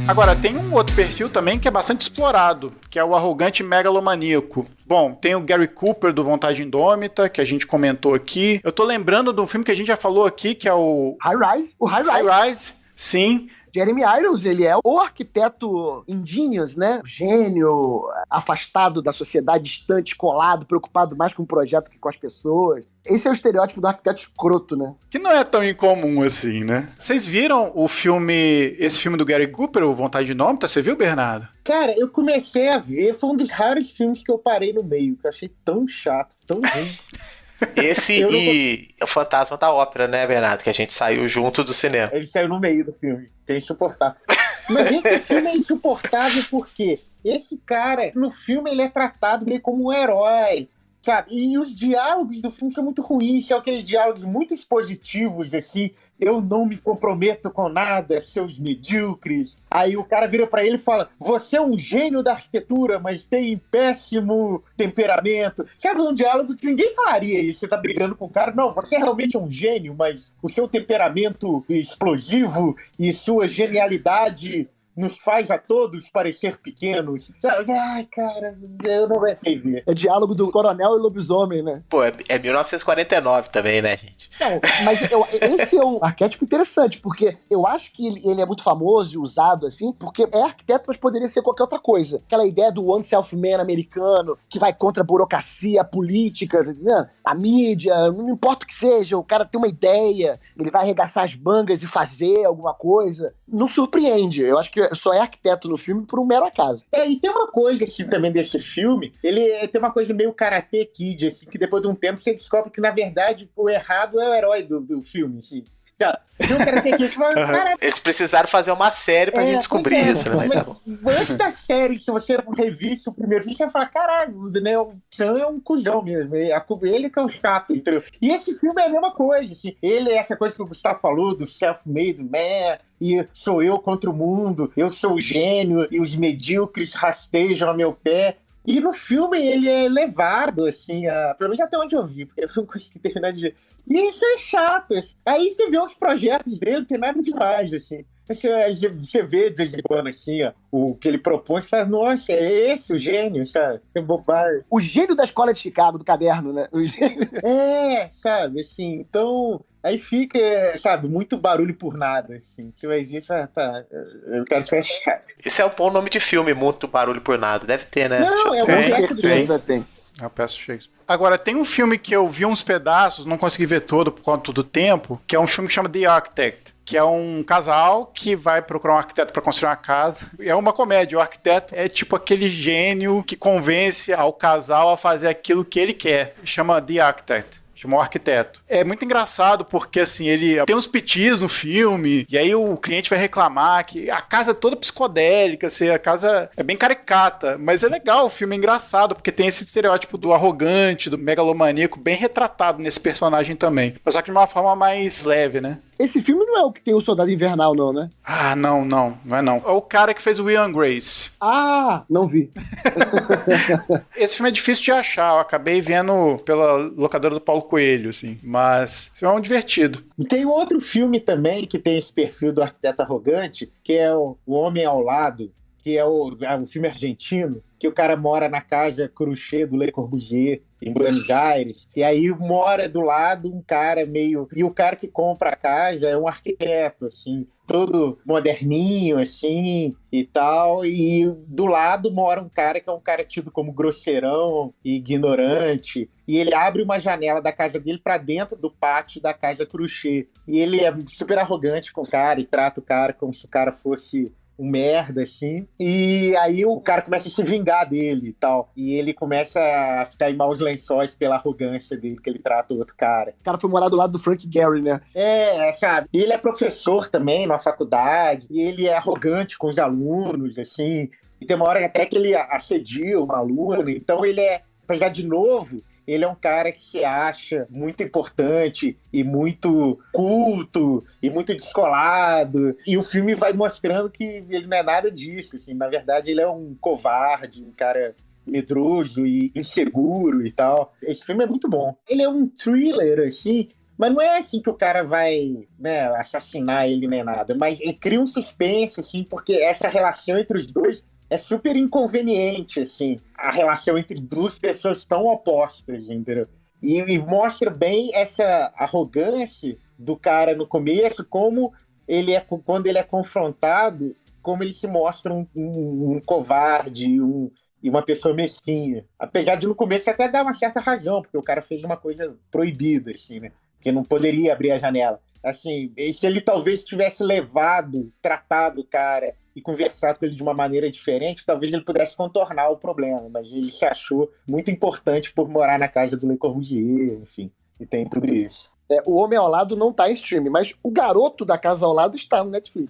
[SPEAKER 1] Agora, tem um outro perfil também que é bastante explorado, que é o arrogante megalomaníaco. Bom, tem o Gary Cooper do Vontade Indômita, que a gente comentou aqui. Eu tô lembrando de um filme que a gente já falou aqui, que é o
[SPEAKER 2] High Rise, o High Rise.
[SPEAKER 1] High Rise, sim.
[SPEAKER 2] Jeremy Irons, ele é o arquiteto ingenious, né? Gênio, afastado da sociedade, distante, colado, preocupado mais com o projeto que com as pessoas. Esse é o estereótipo do arquiteto escroto, né?
[SPEAKER 1] Que não é tão incomum assim, né? Vocês viram esse filme do Gary Cooper, o Vontade Indômita? Você viu, Bernardo?
[SPEAKER 3] Cara, eu comecei a ver, foi um dos raros filmes que eu parei no meio, que eu achei tão chato, tão ruim.
[SPEAKER 4] Esse e o Fantasma da Ópera, né, Bernardo? Que a gente saiu junto do cinema.
[SPEAKER 3] Ele saiu no meio do filme, que é insuportável. Mas esse filme é insuportável porque esse cara, no filme, ele é tratado meio como um herói, sabe? E os diálogos do filme são muito ruins, são aqueles diálogos muito expositivos, assim, eu não me comprometo com nada, seus medíocres. Aí o cara vira pra ele e fala, você é um gênio da arquitetura, mas tem péssimo temperamento. Sabe, um diálogo que ninguém falaria isso, você tá brigando com o cara, não, você realmente é um gênio, mas o seu temperamento explosivo e sua genialidade nos faz a todos parecer pequenos. Ai, cara, eu não aguentei ver.
[SPEAKER 2] É diálogo do coronel e lobisomem, né?
[SPEAKER 4] Pô, é 1949 também, né, gente?
[SPEAKER 2] Não, mas esse é um arquétipo interessante, porque eu acho que ele é muito famoso e usado, assim, porque é arquiteto, mas poderia ser qualquer outra coisa. Aquela ideia do one self-man americano, que vai contra a burocracia, a política, né? A mídia, não importa o que seja, o cara tem uma ideia, ele vai arregaçar as mangas e fazer alguma coisa. Não surpreende. Eu acho que só é arquiteto no filme por um mero acaso.
[SPEAKER 3] E tem uma coisa, assim, também desse filme, ele tem uma coisa meio Karate Kid, assim, que depois de um tempo você descobre que, na verdade, o errado é o herói do filme, assim. Tem um Karate Kid, cara,
[SPEAKER 4] eles precisaram fazer uma série pra gente descobrir isso, né?
[SPEAKER 3] Mas antes da série, se você revisse o primeiro filme, você vai falar, caralho, né, o Sam é um cuzão mesmo, ele que é o chato, entendeu? E esse filme é a mesma coisa, assim, ele é essa coisa que o Gustavo falou, do self-made man, e sou eu contra o mundo, eu sou o gênio, e os medíocres rastejam ao meu pé. E no filme ele é levado, assim, pelo menos até onde eu vi, porque eu não consegui terminar de ver. E isso é chato. Aí você vê os projetos dele, não tem nada demais, assim. Você vê de vez em quando, assim, o que ele propõe, você fala, nossa, é esse o gênio, sabe? Que bobagem.
[SPEAKER 2] O gênio da escola de Chicago, do caderno, né? O gênio.
[SPEAKER 3] Sabe, assim, então... Aí fica, sabe, muito barulho por nada, assim. Você vai ver e fala, tá, eu quero fechar.
[SPEAKER 4] Esse é um bom nome de filme, muito barulho por nada. Deve ter, né?
[SPEAKER 3] Não, é
[SPEAKER 2] Com certeza tem.
[SPEAKER 1] Eu peço Shakespeare. Agora, tem um filme que eu vi uns pedaços, não consegui ver todo por conta do tempo, que é um filme que chama The Architect, que é um casal que vai procurar um arquiteto para construir uma casa. É uma comédia. O arquiteto é tipo aquele gênio que convence ao casal a fazer aquilo que ele quer. Chama The Architect. Chamou o arquiteto. É muito engraçado porque, assim, ele tem uns pitis no filme e aí o cliente vai reclamar que a casa é toda psicodélica, assim, a casa é bem caricata, mas é legal, o filme é engraçado porque tem esse estereótipo do arrogante, do megalomaníaco bem retratado nesse personagem também. Mas só que de uma forma mais leve, né?
[SPEAKER 2] Esse filme não é o que tem o Soldado Invernal, não, né?
[SPEAKER 1] Ah, não é não. É o cara que fez o Will and Grace.
[SPEAKER 2] Ah, não vi.
[SPEAKER 1] Esse filme é difícil de achar, eu acabei vendo pela locadora do Paulo Coelho, assim, mas é um divertido.
[SPEAKER 3] Tem outro filme também que tem esse perfil do arquiteto arrogante, que é o Homem ao Lado, que é o filme argentino, que o cara mora na casa Cruchet do Le Corbusier, em Buenos Aires, e aí mora do lado um cara meio... E o cara que compra a casa é um arquiteto, assim, todo moderninho, assim, e tal, e do lado mora um cara que é um cara tido como grosseirão e ignorante, e ele abre uma janela da casa dele para dentro do pátio da casa Cruchet, e ele é super arrogante com o cara e trata o cara como se o cara fosse um merda, assim, e aí o cara começa a se vingar dele e tal, e ele começa a ficar em maus lençóis pela arrogância dele, que ele trata o outro cara.
[SPEAKER 2] O cara foi morar do lado do Frank Gehry, né?
[SPEAKER 3] Sabe? E ele é professor também na faculdade, e ele é arrogante com os alunos, assim, e tem uma hora até que ele assedia uma aluna, então ele é, apesar de novo, ele é um cara que se acha muito importante e muito culto e muito descolado. E o filme vai mostrando que ele não é nada disso. Assim. Na verdade, ele é um covarde, um cara medroso e inseguro e tal. Esse filme é muito bom. Ele é um thriller, assim, mas não é assim que o cara vai, né, assassinar ele nem nada. Mas ele cria um suspense, assim, porque essa relação entre os dois é super inconveniente, assim, a relação entre duas pessoas tão opostas, entendeu? E mostra bem essa arrogância do cara no começo, como ele é, quando ele é confrontado, como ele se mostra um covarde e uma pessoa mesquinha. Apesar de no começo até dar uma certa razão, porque o cara fez uma coisa proibida, assim, né? Porque não poderia abrir a janela. Assim, se ele talvez tivesse tratado o cara e conversado com ele de uma maneira diferente, talvez ele pudesse contornar o problema, mas ele se achou muito importante por morar na casa do Le Corbusier, enfim, e tem tudo isso.
[SPEAKER 2] O Homem ao Lado não tá em streaming, mas o Garoto da Casa ao Lado está no Netflix.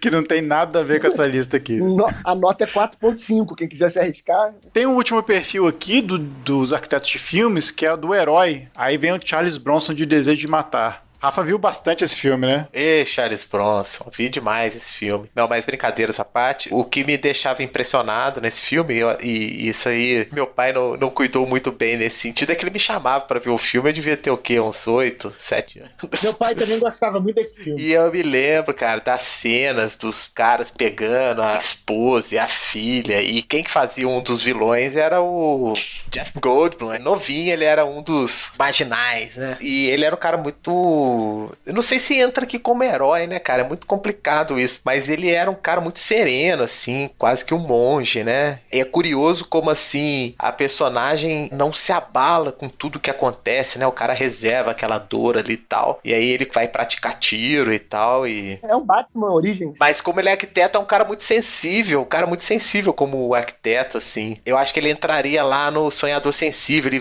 [SPEAKER 1] Que não tem nada a ver com essa lista aqui.
[SPEAKER 2] A nota é 4.5, quem quiser se arriscar.
[SPEAKER 1] Tem um último perfil aqui dos arquitetos de filmes, que é o do herói. Aí vem o Charles Bronson de Desejo de Matar. Rafa viu bastante esse filme, né?
[SPEAKER 4] Charles Bronson, vi demais esse filme. Não, mas brincadeiras à parte, o que me deixava impressionado nesse filme, e isso aí, meu pai não cuidou muito bem nesse sentido, é que ele me chamava pra ver o filme, eu devia ter o quê? Uns 8, 7 anos.
[SPEAKER 3] Meu pai também gostava muito desse filme.
[SPEAKER 4] E eu me lembro, cara, das cenas dos caras pegando a esposa e a filha, e quem que fazia um dos vilões era o Jeff Goldblum, novinho, ele era um dos marginais, né? E ele era um cara muito... Eu não sei se entra aqui como herói, né, cara? É muito complicado isso. Mas ele era um cara muito sereno, assim, quase que um monge, né? E é curioso como, assim, a personagem não se abala com tudo que acontece, né? O cara reserva aquela dor ali e tal. E aí ele vai praticar tiro e tal.
[SPEAKER 2] É um Batman Origins.
[SPEAKER 4] Mas como ele é arquiteto, é um cara muito sensível. Um cara muito sensível como arquiteto, assim. Eu acho que ele entraria lá no Sonhador Sensível.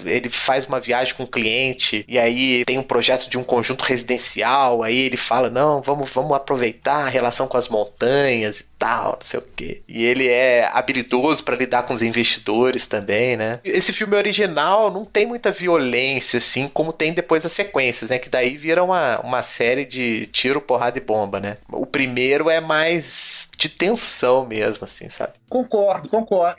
[SPEAKER 4] Ele faz uma viagem com o cliente. E aí tem um projeto de um conjunto residencial, aí ele fala, não, vamos aproveitar a relação com as montanhas e tal, não sei o quê. E ele é habilidoso para lidar com os investidores também, né? Esse filme original não tem muita violência, assim, como tem depois as sequências, né? Que daí vira uma série de tiro, porrada e bomba, né? O primeiro é mais de tensão mesmo, assim, sabe?
[SPEAKER 3] Concordo.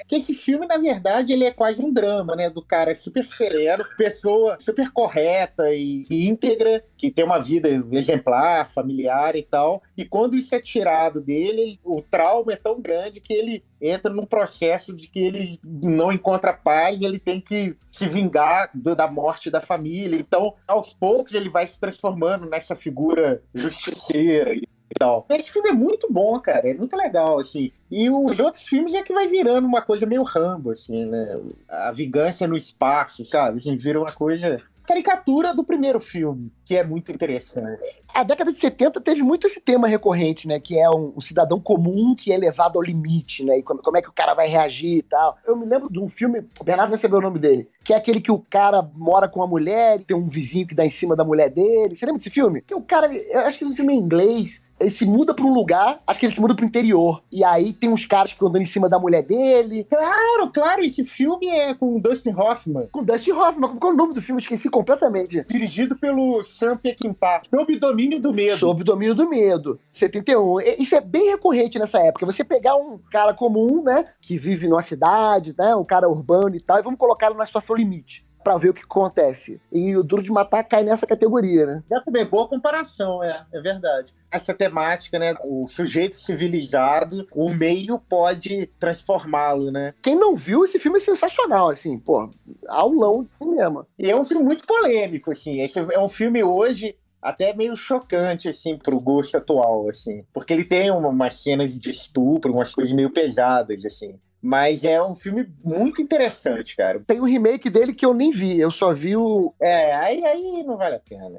[SPEAKER 3] Que esse filme, na verdade, ele é quase um drama, né? Do cara super sereno, pessoa super correta e íntegra, que tem uma vida exemplar, familiar e tal. E quando isso é tirado dele, o trauma é tão grande que ele entra num processo de que ele não encontra paz, ele tem que se vingar da morte da família. Então, aos poucos, ele vai se transformando nessa figura justiceira e tal. Esse filme é muito bom, cara, é muito legal, assim. E os outros filmes é que vai virando uma coisa meio Rambo, assim, né? A vingança no espaço, sabe? Assim, vira uma coisa... caricatura do primeiro filme, que é muito interessante.
[SPEAKER 2] A década de 70 teve muito esse tema recorrente, né? Que é um cidadão comum que é levado ao limite, né? E como é que o cara vai reagir e tal. Eu me lembro de um filme, o Bernardo vai saber o nome dele, que é aquele que o cara mora com a mulher e tem um vizinho que dá em cima da mulher dele. Você lembra desse filme? Que o cara, eu acho que esse filme é em inglês, ele se muda pra um lugar, acho que ele se muda pro interior. E aí tem uns caras que ficam andando em cima da mulher dele.
[SPEAKER 3] Claro, esse filme é com o Dustin Hoffman.
[SPEAKER 2] Com Dustin Hoffman, qual é o nome do filme? Esqueci completamente.
[SPEAKER 3] Dirigido pelo Sam Peckinpah. Sob o Domínio do Medo.
[SPEAKER 2] Sob o Domínio do Medo, 71. Isso é bem recorrente nessa época. Você pegar um cara comum, né, que vive numa cidade, né, um cara urbano e tal, e vamos colocá-lo numa situação limite. pra ver o que acontece. E o Duro de Matar cai nessa categoria, né?
[SPEAKER 3] Dá pra ver, boa comparação, é verdade. Essa temática, né? O sujeito civilizado, o meio pode transformá-lo, né?
[SPEAKER 2] Quem não viu, esse filme é sensacional, assim, pô, aulão de cinema.
[SPEAKER 3] E é um filme muito polêmico, assim. Esse é um filme hoje até meio chocante, assim, pro gosto atual, assim. Porque ele tem umas cenas de estupro, umas coisas meio pesadas, assim. Mas é um filme muito interessante, cara.
[SPEAKER 2] Tem um remake dele que eu nem vi, eu só vi o...
[SPEAKER 3] Aí não vale a pena.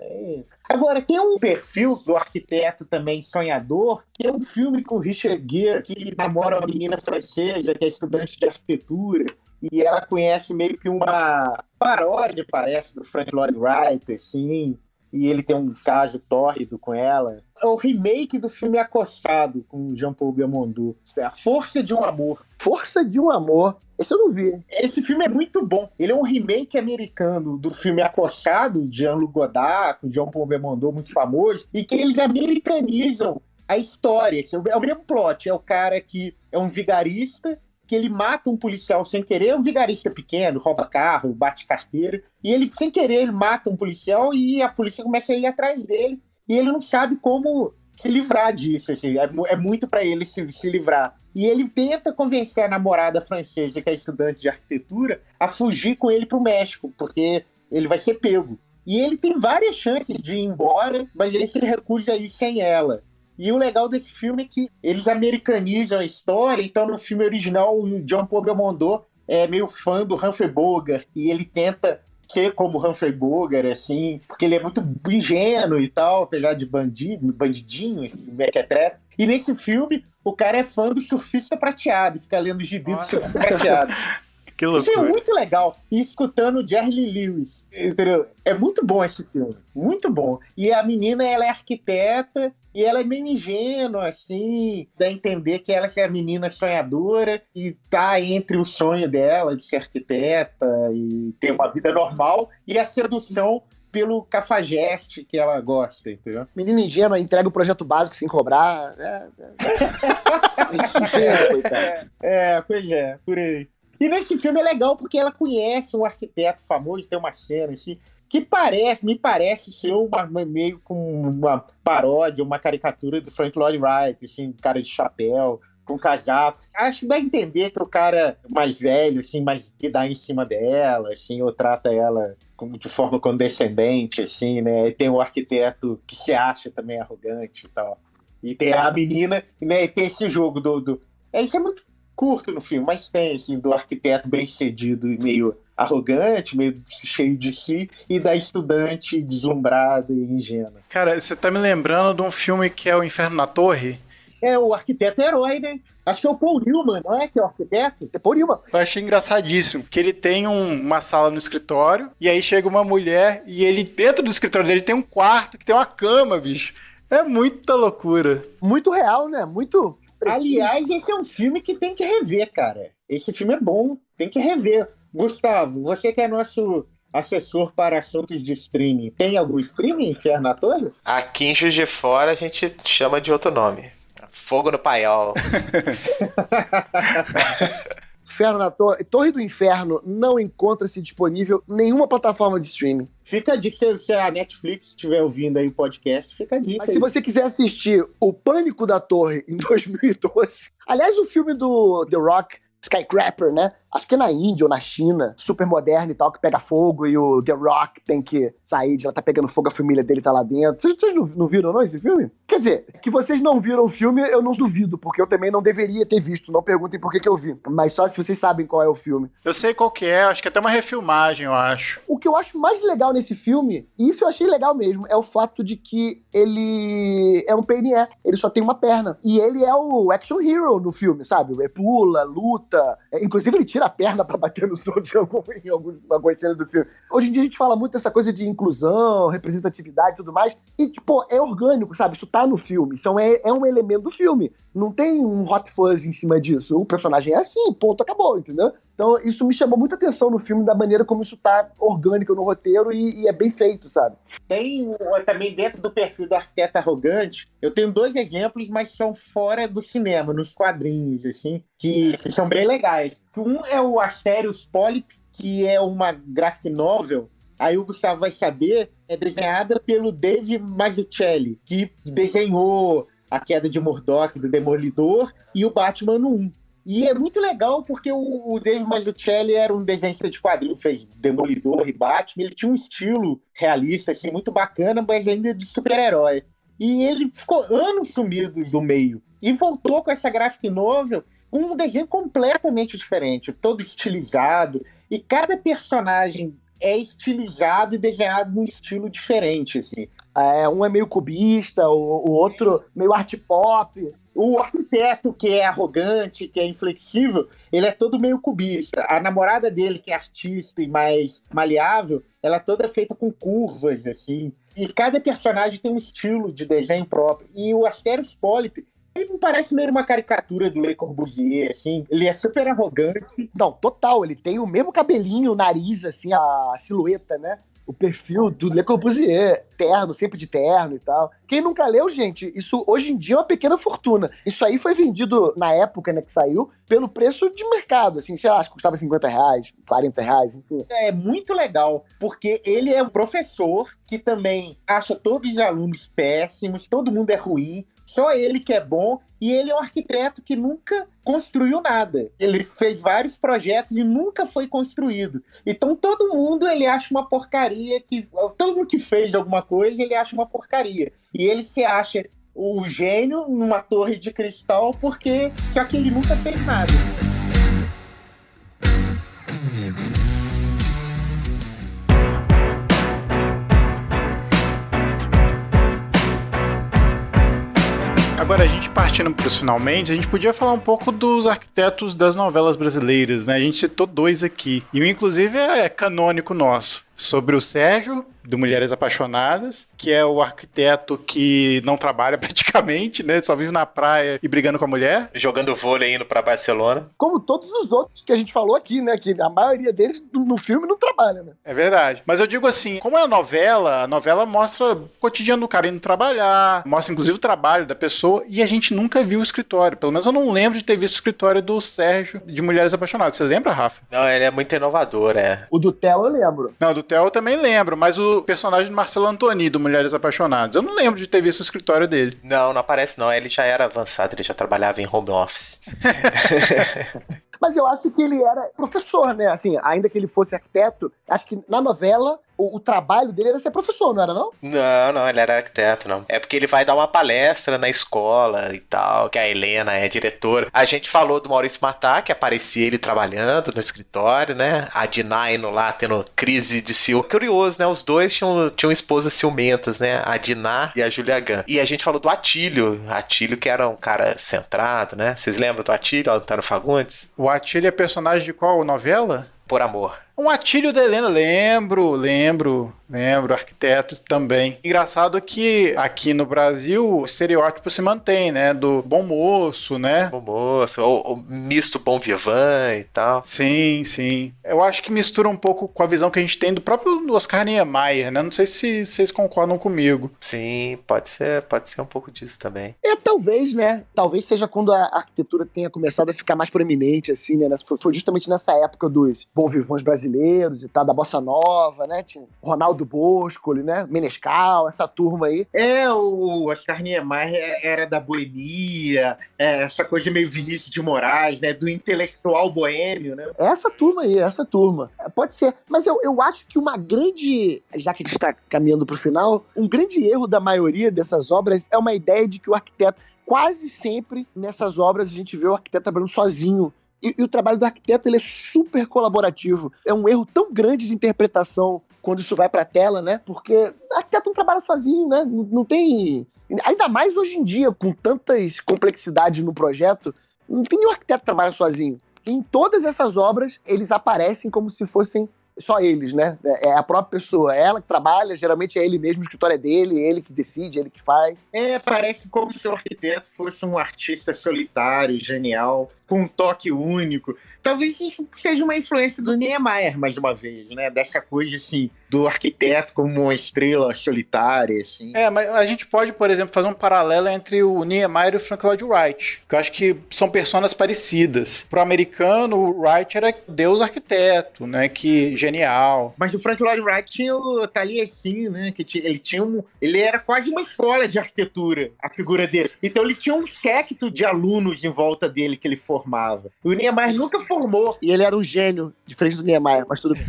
[SPEAKER 3] Agora, tem um perfil do arquiteto também sonhador, que é um filme com o Richard Gere, que namora uma menina francesa, que é estudante de arquitetura, e ela conhece meio que uma paródia, parece, do Frank Lloyd Wright, assim, e ele tem um caso tórrido com ela. É o remake do filme Acossado, com o Jean-Paul Belmondo. A Força de um Amor.
[SPEAKER 2] Força de um Amor. Esse eu não vi.
[SPEAKER 3] Esse filme é muito bom. Ele é um remake americano do filme Acossado, de Jean-Luc Godard, com o Jean-Paul Belmondo, muito famoso, e que eles americanizam a história. É o mesmo plot. É o cara que é um vigarista, que ele mata um policial sem querer, é um vigarista pequeno, rouba carro, bate carteira, e ele, sem querer, ele mata um policial e a polícia começa a ir atrás dele, e ele não sabe como se livrar disso, assim, é muito para ele se livrar. E ele tenta convencer a namorada francesa, que é estudante de arquitetura, a fugir com ele pro México, porque ele vai ser pego. E ele tem várias chances de ir embora, mas ele se recusa a ir sem ela. E o legal desse filme é que eles americanizam a história, então no filme original o Jean-Paul Belmondo é meio fã do Humphrey Bogart, e ele tenta ser como Humphrey Bogart, assim, porque ele é muito ingênuo e tal, apesar de bandidinho, mequetrefe. E nesse filme, o cara é fã do Surfista Prateado, fica lendo gibi do Surfista Prateado.
[SPEAKER 1] Que loucura.
[SPEAKER 3] Isso é muito legal. E escutando o Jerry Lee Lewis, entendeu? É muito bom esse filme. Muito bom. E a menina, ela é arquiteta e ela é meio ingênua, assim, dá a entender que ela é a menina sonhadora e tá entre o sonho dela de ser arquiteta e ter uma vida normal e a sedução pelo cafajeste que ela gosta, entendeu?
[SPEAKER 2] Menina ingênua, entrega o projeto básico sem cobrar.
[SPEAKER 3] Pois é, por aí. E nesse filme é legal porque ela conhece um arquiteto famoso, tem uma cena assim, que me parece ser meio com uma paródia, uma caricatura do Frank Lloyd Wright, assim, cara de chapéu, com casaco. Acho que dá a entender que o cara mais velho, assim, mais que dá em cima dela, assim, ou trata ela de forma condescendente, assim, né? E tem o arquiteto que se acha também arrogante e tal. E tem a menina, né? E tem esse jogo isso é muito curto no filme, mas tem, assim, do arquiteto bem-sucedido e meio arrogante, meio cheio de si, e da estudante deslumbrada e ingênua.
[SPEAKER 1] Cara, você tá me lembrando de um filme que é O Inferno na Torre?
[SPEAKER 3] É o arquiteto herói, né? Acho que é o Paul Newman, não é? Que é o arquiteto?
[SPEAKER 2] É Paul Newman.
[SPEAKER 1] Eu achei engraçadíssimo, que ele tem uma sala no escritório, e aí chega uma mulher, e ele, dentro do escritório dele, tem um quarto que tem uma cama, bicho. É muita loucura.
[SPEAKER 2] Muito real, né? Muito...
[SPEAKER 3] Aliás, esse é um filme que tem que rever, cara. Esse filme é bom, tem que rever. Gustavo, você que é nosso assessor para assuntos de streaming, tem algum streaming, Inferno na Torre?
[SPEAKER 4] Aqui em Juiz de Fora a gente chama de outro nome. Fogo no Paiol.
[SPEAKER 2] Inferno na Torre. Torre do Inferno não encontra-se disponível em nenhuma plataforma de streaming.
[SPEAKER 3] Fica a dica, se a Netflix estiver ouvindo aí o podcast, fica a dica.
[SPEAKER 2] Mas se você quiser assistir O Pânico da Torre em 2012... Aliás, o filme do The Rock, Skycrapper, né? Acho que é na Índia ou na China, super moderno e tal, que pega fogo e o The Rock tem que sair de lá, tá pegando fogo, a família dele tá lá dentro. Vocês não viram não esse filme? Quer dizer, que vocês não viram o filme, eu não duvido, porque eu também não deveria ter visto, não perguntem por que eu vi. Mas só se vocês sabem qual é o filme.
[SPEAKER 1] Eu sei qual que é, acho que é até uma refilmagem, eu acho.
[SPEAKER 2] O que eu acho mais legal nesse filme, e isso eu achei legal mesmo, é o fato de que ele é um PNE, ele só tem uma perna. E ele é o action hero no filme, sabe? Ele pula, luta, inclusive ele tira a perna pra bater nos outros em algumas cenas do filme. Hoje em dia a gente fala muito dessa coisa de inclusão, representatividade e tudo mais, e tipo, é orgânico, sabe? Isso tá no filme, isso é um elemento do filme. Não tem um hot fuzz em cima disso. O personagem é assim, ponto, acabou, entendeu? Então isso me chamou muita atenção no filme, da maneira como isso tá orgânico no roteiro e é bem feito, sabe?
[SPEAKER 3] Tem também dentro do perfil do arquiteto arrogante, eu tenho 2 exemplos, mas são fora do cinema, nos quadrinhos, assim, que são bem legais. Um é o Asterios Polyp, que é uma graphic novel, aí o Gustavo vai saber, é desenhada pelo Dave Mazzucchelli, que desenhou A Queda de Murdoch, do Demolidor, e o Batman no 1. E é muito legal porque o Dave Mazzucchelli era um desenhista de quadrinho, fez Demolidor e Batman, ele tinha um estilo realista, assim, muito bacana, mas ainda de super-herói. E ele ficou anos sumido do meio. E voltou com essa graphic novel com um desenho completamente diferente, todo estilizado. E cada personagem é estilizado e desenhado num estilo diferente, assim.
[SPEAKER 2] Um é meio cubista, o outro meio art pop.
[SPEAKER 3] O arquiteto, que é arrogante, que é inflexível, ele é todo meio cubista. A namorada dele, que é artista e mais maleável, ela é toda feita com curvas, assim. E cada personagem tem um estilo de desenho próprio. E o Asterios Polyp, ele me parece meio uma caricatura do Le Corbusier, assim. Ele é super arrogante.
[SPEAKER 2] Não, total. Ele tem o mesmo cabelinho, o nariz, assim, a silhueta, né? O perfil do Le Corbusier, terno, sempre de terno e tal. Quem nunca leu, gente, isso hoje em dia é uma pequena fortuna. Isso aí foi vendido na época, né, que saiu, pelo preço de mercado, assim, sei lá, acho que custava R$50, R$40, enfim.
[SPEAKER 3] É muito legal, porque ele é um professor que também acha todos os alunos péssimos, todo mundo é ruim, só ele que é bom, e ele é um arquiteto que nunca construiu nada. Ele fez vários projetos e nunca foi construído. Então todo mundo ele acha uma porcaria, todo mundo que fez alguma coisa, ele acha uma porcaria. E ele se acha o gênio numa torre de cristal porque só que ele nunca fez nada.
[SPEAKER 1] Agora, a gente partindo para os finalmente, a gente podia falar um pouco dos arquitetos das novelas brasileiras, né? A gente citou dois aqui, e um inclusive é canônico nosso, sobre o Sérgio, do Mulheres Apaixonadas, que é o arquiteto que não trabalha praticamente, né? Só vive na praia e brigando com a mulher.
[SPEAKER 4] Jogando vôlei indo pra Barcelona.
[SPEAKER 2] Como todos os outros que a gente falou aqui, né? Que a maioria deles no filme não trabalha, né?
[SPEAKER 1] É verdade. Mas eu digo assim, como é a novela mostra o cotidiano do cara indo trabalhar, mostra inclusive o trabalho da pessoa, e a gente nunca viu o escritório. Pelo menos eu não lembro de ter visto o escritório do Sérgio, de Mulheres Apaixonadas. Você lembra, Rafa?
[SPEAKER 4] Não, ele é muito inovador, é.
[SPEAKER 2] O do Theo eu lembro.
[SPEAKER 1] Não, do Theo eu também lembro, mas o personagem do Marcelo Antoni, do Mulheres Apaixonadas, eu não lembro de ter visto o escritório dele.
[SPEAKER 4] Não aparece não, ele já era avançado, ele já trabalhava em home office.
[SPEAKER 2] Mas eu acho que ele era professor, né? Assim, ainda que ele fosse arquiteto, acho que na novela o trabalho dele era ser professor, não era não?
[SPEAKER 4] Não, ele era arquiteto, não. É porque ele vai dar uma palestra na escola e tal, que a Helena é diretora. A gente falou do Maurício Matar, que aparecia ele trabalhando no escritório, né? A Dinah indo lá, tendo crise de ciúme. Curioso, né? Os dois tinham esposas ciumentas, né? A Dinah e a Julia Gunn. E a gente falou do Atílio. Atílio, que era um cara centrado, né? Vocês lembram do Atílio, Antônio Fagundes?
[SPEAKER 1] O Atílio é personagem de qual novela?
[SPEAKER 4] Por Amor.
[SPEAKER 1] Um Atílio da Helena, lembro, arquitetos também. Engraçado que aqui no Brasil o estereótipo se mantém, né, do bom moço, né?
[SPEAKER 4] Bom moço, ou misto bom vivant e tal.
[SPEAKER 1] Sim. Eu acho que mistura um pouco com a visão que a gente tem do próprio Oscar Niemeyer, né? Não sei se vocês concordam comigo.
[SPEAKER 4] Sim, pode ser um pouco disso também.
[SPEAKER 2] Talvez, né? Talvez seja quando a arquitetura tenha começado a ficar mais proeminente, assim, né? Foi justamente nessa época dos bom vivants brasileiros e tal, da Bossa Nova, né? Tinha Ronaldo Boscoli, né? Menescal, essa turma aí.
[SPEAKER 3] O Oscar Niemeyer era da boemia, essa coisa meio Vinícius de Moraes, né? Do intelectual boêmio, né?
[SPEAKER 2] Essa turma. Pode ser. Mas eu acho que uma grande, já que a gente está caminhando para o final, um grande erro da maioria dessas obras é uma ideia de que o arquiteto, quase sempre nessas obras a gente vê o arquiteto trabalhando sozinho. E o trabalho do arquiteto ele é super colaborativo. É um erro tão grande de interpretação quando isso vai para a tela, né? Porque o arquiteto não trabalha sozinho, né? Não tem... Ainda mais hoje em dia, com tantas complexidades no projeto, não tem nenhum arquiteto que trabalha sozinho. Em todas essas obras, eles aparecem como se fossem só eles, né? É a própria pessoa, é ela que trabalha, geralmente é ele mesmo, o escritório é dele, é ele que decide, é ele que faz.
[SPEAKER 3] Parece como se o arquiteto fosse um artista solitário, genial. com um toque único. Talvez isso seja uma influência do Niemeyer, mais uma vez, né? Dessa coisa, assim, do arquiteto como uma estrela solitária, assim.
[SPEAKER 1] Mas a gente pode, por exemplo, fazer um paralelo entre o Niemeyer e o Frank Lloyd Wright, que eu acho que são personas parecidas. Pro americano, o Wright era Deus arquiteto, né? Que genial.
[SPEAKER 3] Mas o Frank Lloyd Wright tinha o Taliesin, né? Ele era quase uma escola de arquitetura, a figura dele. Então ele tinha um séquito de alunos em volta dele que ele formava. O Niemeyer nunca formou.
[SPEAKER 2] E ele era um gênio, diferente do Niemeyer, mas tudo bem.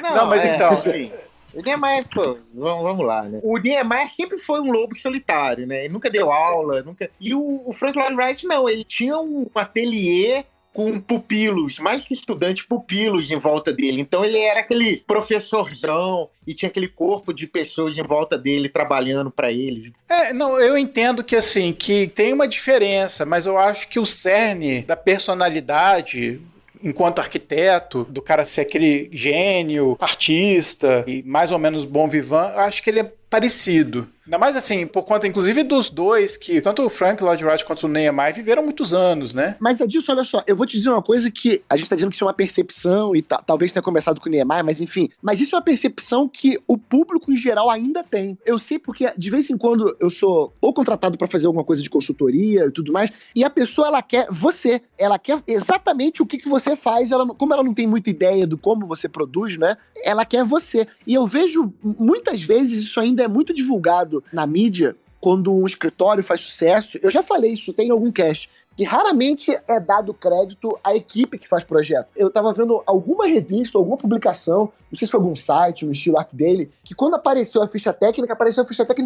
[SPEAKER 1] Não, mas então...
[SPEAKER 3] Enfim. O Niemeyer, pô, vamos lá, né? O Niemeyer sempre foi um lobo solitário, né? Ele nunca deu aula, nunca... E o Frank Lloyd Wright, não. Ele tinha um ateliê com pupilos, mais que estudante, pupilos em volta dele. Então ele era aquele professorzão e tinha aquele corpo de pessoas em volta dele trabalhando para ele.
[SPEAKER 1] Não, eu entendo que assim, que tem uma diferença, mas eu acho que o cerne da personalidade, enquanto arquiteto, do cara ser aquele gênio, artista e mais ou menos bom vivant, eu acho que ele é parecido. Ainda mais assim, por conta, inclusive, dos dois, que tanto o Frank Lloyd Wright quanto o Niemeyer viveram muitos anos, né?
[SPEAKER 2] Mas Adilson, olha só, eu vou te dizer uma coisa que a gente tá dizendo que isso é uma percepção e talvez tenha começado com o Niemeyer, mas enfim. Mas isso é uma percepção que o público em geral ainda tem. Eu sei porque, de vez em quando, eu sou ou contratado pra fazer alguma coisa de consultoria e tudo mais, e a pessoa, ela quer você. Ela quer exatamente o que você faz. Como ela não tem muita ideia do como você produz, né? Ela quer você. E eu vejo, muitas vezes, isso ainda é muito divulgado na mídia, quando um escritório faz sucesso. Eu já falei isso, tem algum cast, que raramente é dado crédito à equipe que faz projeto. Eu tava vendo alguma revista, alguma publicação, não sei se foi algum site, no estilo ArcDaily, que quando apareceu a ficha técnica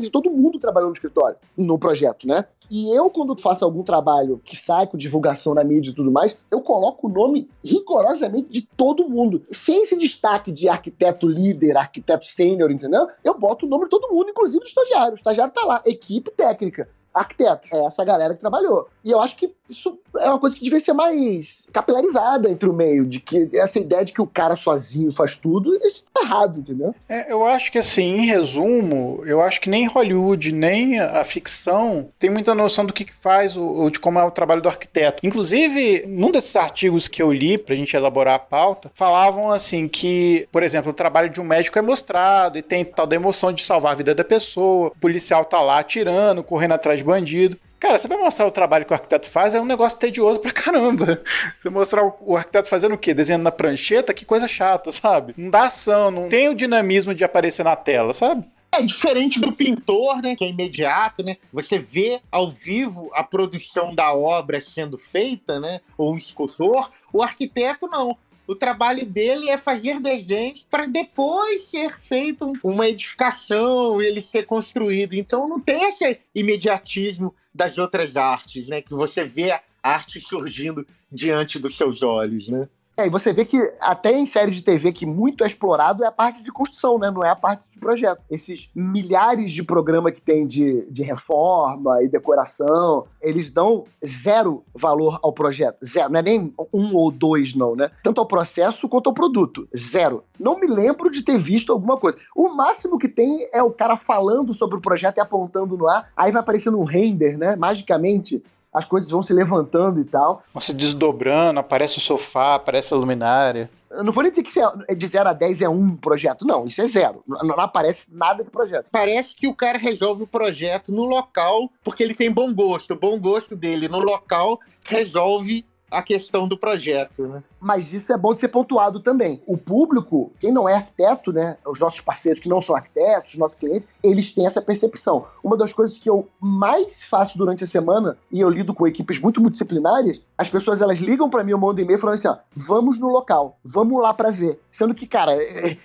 [SPEAKER 2] de todo mundo trabalhando no escritório, no projeto, né? E eu, quando faço algum trabalho que sai com divulgação na mídia e tudo mais, eu coloco o nome rigorosamente de todo mundo. Sem esse destaque de arquiteto líder, arquiteto sênior, entendeu? Eu boto o nome de todo mundo, inclusive do estagiário. O estagiário tá lá, equipe técnica. Arquitetos, é essa galera que trabalhou. E eu acho que isso é uma coisa que devia ser mais capilarizada entre o meio, de que essa ideia de que o cara sozinho faz tudo, isso tá errado, entendeu?
[SPEAKER 1] Eu acho que assim, em resumo, eu acho que nem Hollywood, nem a ficção tem muita noção do que faz ou de como é o trabalho do arquiteto. Inclusive, num desses artigos que eu li pra gente elaborar a pauta, falavam assim que, por exemplo, o trabalho de um médico é mostrado e tem tal da emoção de salvar a vida da pessoa, o policial tá lá atirando, correndo atrás de bandido. Cara, você vai mostrar o trabalho que o arquiteto faz, é um negócio tedioso pra caramba. Você mostrar o arquiteto fazendo o quê? Desenhando na prancheta? Que coisa chata, sabe? Não dá ação, não tem o dinamismo de aparecer na tela, sabe?
[SPEAKER 3] É diferente do pintor, né, que é imediato, né? Você vê ao vivo a produção da obra sendo feita, né? Ou um escultor. O arquiteto, não. O trabalho dele é fazer desenhos para depois ser feito uma edificação, ele ser construído. Então não tem esse imediatismo das outras artes, né? Que você vê a arte surgindo diante dos seus olhos, né?
[SPEAKER 2] E você vê que até em série de TV que muito é explorado é a parte de construção, né? Não é a parte de projeto. Esses milhares de programas que tem de reforma e decoração, eles dão zero valor ao projeto. Zero. Não é nem 1 ou 2, não, né? Tanto ao processo quanto ao produto. Zero. Não me lembro de ter visto alguma coisa. O máximo que tem é o cara falando sobre o projeto e apontando no ar. Aí vai aparecendo um render, né? Magicamente, as coisas vão se levantando e tal.
[SPEAKER 1] Vão se desdobrando, aparece o sofá, aparece a luminária.
[SPEAKER 2] Eu não vou nem dizer que de 0 a 10 é um projeto. Não, isso é zero. Não aparece nada de projeto.
[SPEAKER 3] Parece que o cara resolve o projeto no local porque ele tem bom gosto. O bom gosto dele no local resolve a questão do projeto, né?
[SPEAKER 2] Mas isso é bom de ser pontuado também. O público, quem não é arquiteto, né, os nossos parceiros que não são arquitetos, os nossos clientes, eles têm essa percepção. Uma das coisas que eu mais faço durante a semana, e eu lido com equipes muito multidisciplinares, as pessoas, elas ligam pra mim, eu mando e-mail falando assim, ó, vamos no local, vamos lá pra ver. Sendo que, cara,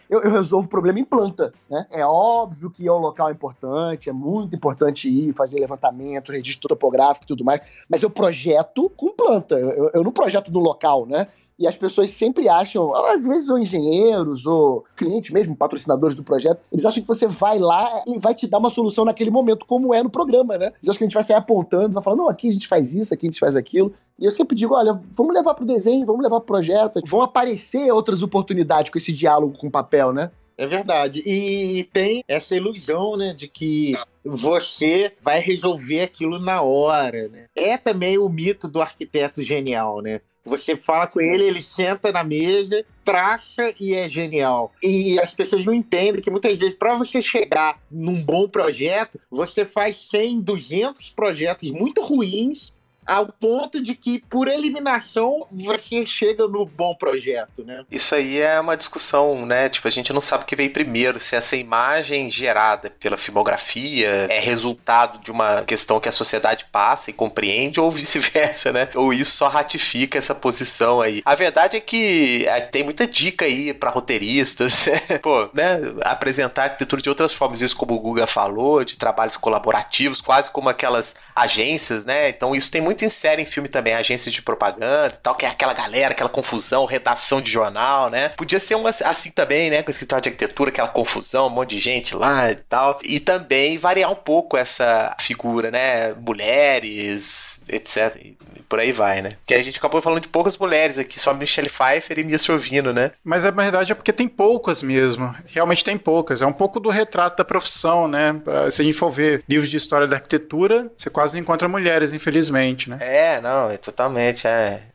[SPEAKER 2] eu resolvo o problema em planta, né? É óbvio que o local é importante, é muito importante ir, fazer levantamento, registro topográfico e tudo mais, mas eu projeto com planta, eu não projeto no local, né? E as pessoas sempre acham, às vezes ou engenheiros, ou clientes mesmo, patrocinadores do projeto, eles acham que você vai lá e vai te dar uma solução naquele momento, como é no programa, né? Eles acham que a gente vai sair apontando, vai falar, não, aqui a gente faz isso, aqui a gente faz aquilo. E eu sempre digo, olha, vamos levar pro desenho, vamos levar pro projeto, vão aparecer outras oportunidades com esse diálogo com o papel, né?
[SPEAKER 3] É verdade. E tem essa ilusão, né, de que você vai resolver aquilo na hora, né? É também o mito do arquiteto genial, né? Você fala com ele, ele senta na mesa, traça e é genial. E as pessoas não entendem que muitas vezes, para você chegar num bom projeto, você faz 100, 200 projetos muito ruins, ao ponto de que, por eliminação, você chega no bom projeto, né?
[SPEAKER 4] Isso aí é uma discussão, né? Tipo, a gente não sabe o que veio primeiro, se essa imagem gerada pela filmografia é resultado de uma questão que a sociedade passa e compreende, ou vice-versa, né? Ou isso só ratifica essa posição aí. A verdade é que tem muita dica aí pra roteiristas, pô, né? Apresentar a arquitetura de outras formas, isso como o Guga falou, de trabalhos colaborativos, quase como aquelas agências, né? Então isso tem muito insere em filme também, agências de propaganda e tal, que é aquela galera, aquela confusão, redação de jornal, né? Podia ser uma assim também, né? Com escritório de arquitetura, aquela confusão, um monte de gente lá e tal. E também variar um pouco essa figura, né? Mulheres, etc. E por aí vai, né? Que a gente acabou falando de poucas mulheres aqui, só Michelle Pfeiffer e Mia Sorvino, né?
[SPEAKER 1] Mas a verdade é porque tem poucas mesmo. Realmente tem poucas. É um pouco do retrato da profissão, né? Se a gente for ver livros de história da arquitetura, você quase não encontra mulheres, infelizmente, né?
[SPEAKER 4] Não, totalmente,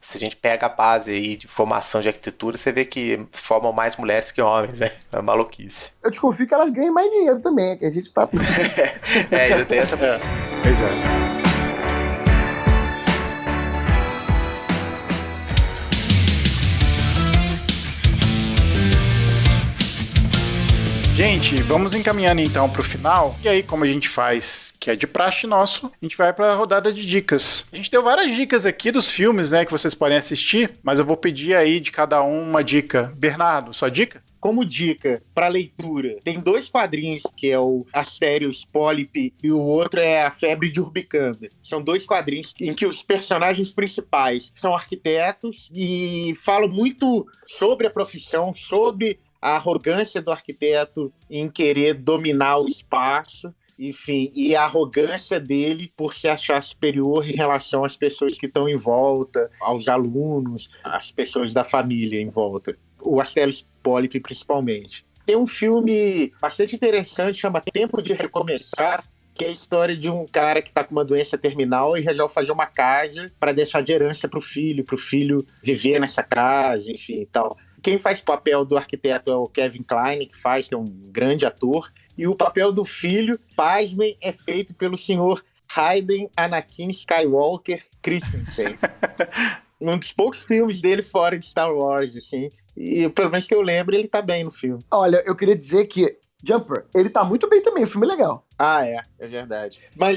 [SPEAKER 4] Se a gente pega a base aí de formação de arquitetura, você vê que formam mais mulheres que homens, né? É maluquice.
[SPEAKER 2] Eu desconfio que elas ganham mais dinheiro também, que a gente tá...
[SPEAKER 4] Ainda tem essa...
[SPEAKER 1] Pois é. Gente, vamos encaminhando então pro final. E aí, como a gente faz, que é de praxe nosso, a gente vai pra rodada de dicas. A gente deu várias dicas aqui dos filmes, né, que vocês podem assistir, mas eu vou pedir aí de cada um uma dica. Bernardo, sua dica?
[SPEAKER 3] Como dica para leitura, tem 2 quadrinhos, que é o Astérios Polyp e o outro é A Febre de Urbicanda. São 2 quadrinhos em que os personagens principais são arquitetos e falam muito sobre a profissão, sobre a arrogância do arquiteto em querer dominar o espaço, enfim, e a arrogância dele por se achar superior em relação às pessoas que estão em volta, aos alunos, às pessoas da família em volta. O Astérios Polyp, principalmente. Tem um filme bastante interessante, chama Tempo de Recomeçar, que é a história de um cara que está com uma doença terminal e resolve fazer uma casa para deixar de herança para o filho viver nessa casa, enfim e tal. Quem faz o papel do arquiteto é o Kevin Kline, que é um grande ator, e o papel do filho, pasmem, é feito pelo senhor Hayden Anakin Skywalker Christensen. Um dos poucos filmes dele fora de Star Wars, assim. E pelo menos que eu lembro, ele tá bem no filme.
[SPEAKER 2] Olha, eu queria dizer que Jumper, ele tá muito bem também, o filme é legal.
[SPEAKER 3] Ah, é verdade. Mas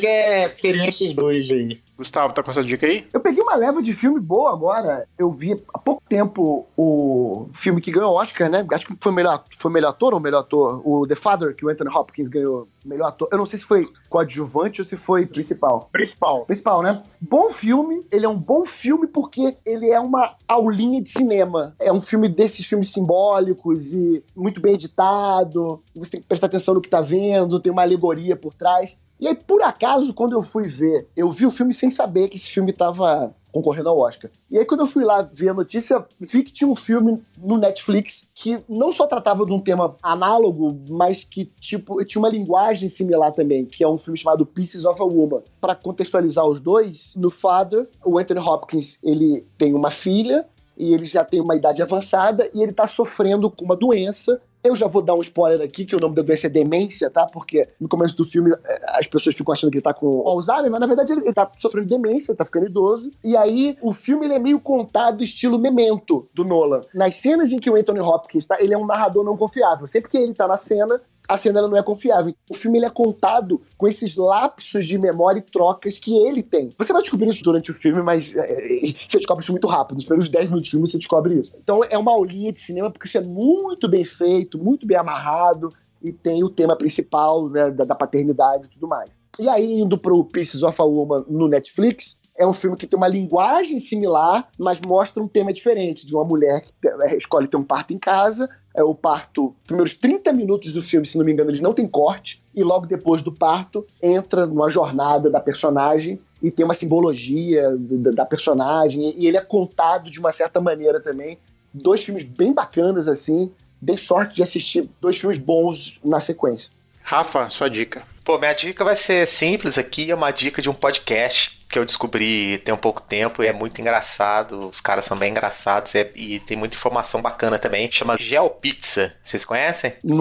[SPEAKER 3] seriam esses 2 aí.
[SPEAKER 1] Gustavo, tá com essa dica aí?
[SPEAKER 2] Eu peguei uma leva de filme boa agora. Eu vi há pouco tempo o filme que ganhou o Oscar, né? Acho que foi melhor ator ou melhor ator? O The Father, que o Anthony Hopkins ganhou melhor ator. Eu não sei se foi coadjuvante ou se foi principal. Principal, né? Bom filme. Ele é um bom filme porque ele é uma aulinha de cinema. É um filme desses filmes simbólicos e muito bem editado. Você tem que prestar atenção no que tá vendo. Tem uma alegoria por trás. E aí, por acaso, quando eu fui ver, eu vi o filme sem saber que esse filme tava concorrendo ao Oscar. E aí, quando eu fui lá ver a notícia, vi que tinha um filme no Netflix que não só tratava de um tema análogo, mas que, tipo, tinha uma linguagem similar também, que é um filme chamado Pieces of a Woman. Para contextualizar os dois, no Father, o Anthony Hopkins, ele tem uma filha, e ele já tem uma idade avançada, e ele tá sofrendo com uma doença. Eu já vou dar um spoiler aqui, que o nome da doença é demência, tá? Porque no começo do filme as pessoas ficam achando que ele tá com Alzheimer, mas na verdade ele tá sofrendo demência, ele tá ficando idoso. E aí o filme ele é meio contado estilo Memento, do Nolan. Nas cenas em que o Anthony Hopkins tá, ele é um narrador não confiável. Sempre que ele tá na cena, a cena ela não é confiável. O filme ele é contado com esses lapsos de memória e trocas que ele tem. Você vai descobrir isso durante o filme, mas você descobre isso muito rápido. Nos primeiros 10 minutos do filme você descobre isso. Então é uma aulinha de cinema porque isso é muito bem feito, muito bem amarrado e tem o tema principal, né, da paternidade e tudo mais. E aí, indo pro Pieces of a Woman no Netflix, é um filme que tem uma linguagem similar, mas mostra um tema diferente, de uma mulher que escolhe ter um parto em casa. O parto, primeiros 30 minutos do filme, se não me engano, eles não tem corte, e logo depois do parto, entra numa jornada da personagem e tem uma simbologia da personagem, e ele é contado de uma certa maneira também. 2 filmes bem bacanas, assim. Dei sorte de assistir 2 filmes bons na sequência.
[SPEAKER 1] Rafa, sua dica.
[SPEAKER 4] Pô, minha dica vai ser simples aqui, é uma dica de um podcast que eu descobri tem um pouco tempo e é muito engraçado, os caras são bem engraçados e tem muita informação bacana também, chama GeoPizza, vocês conhecem?
[SPEAKER 2] Não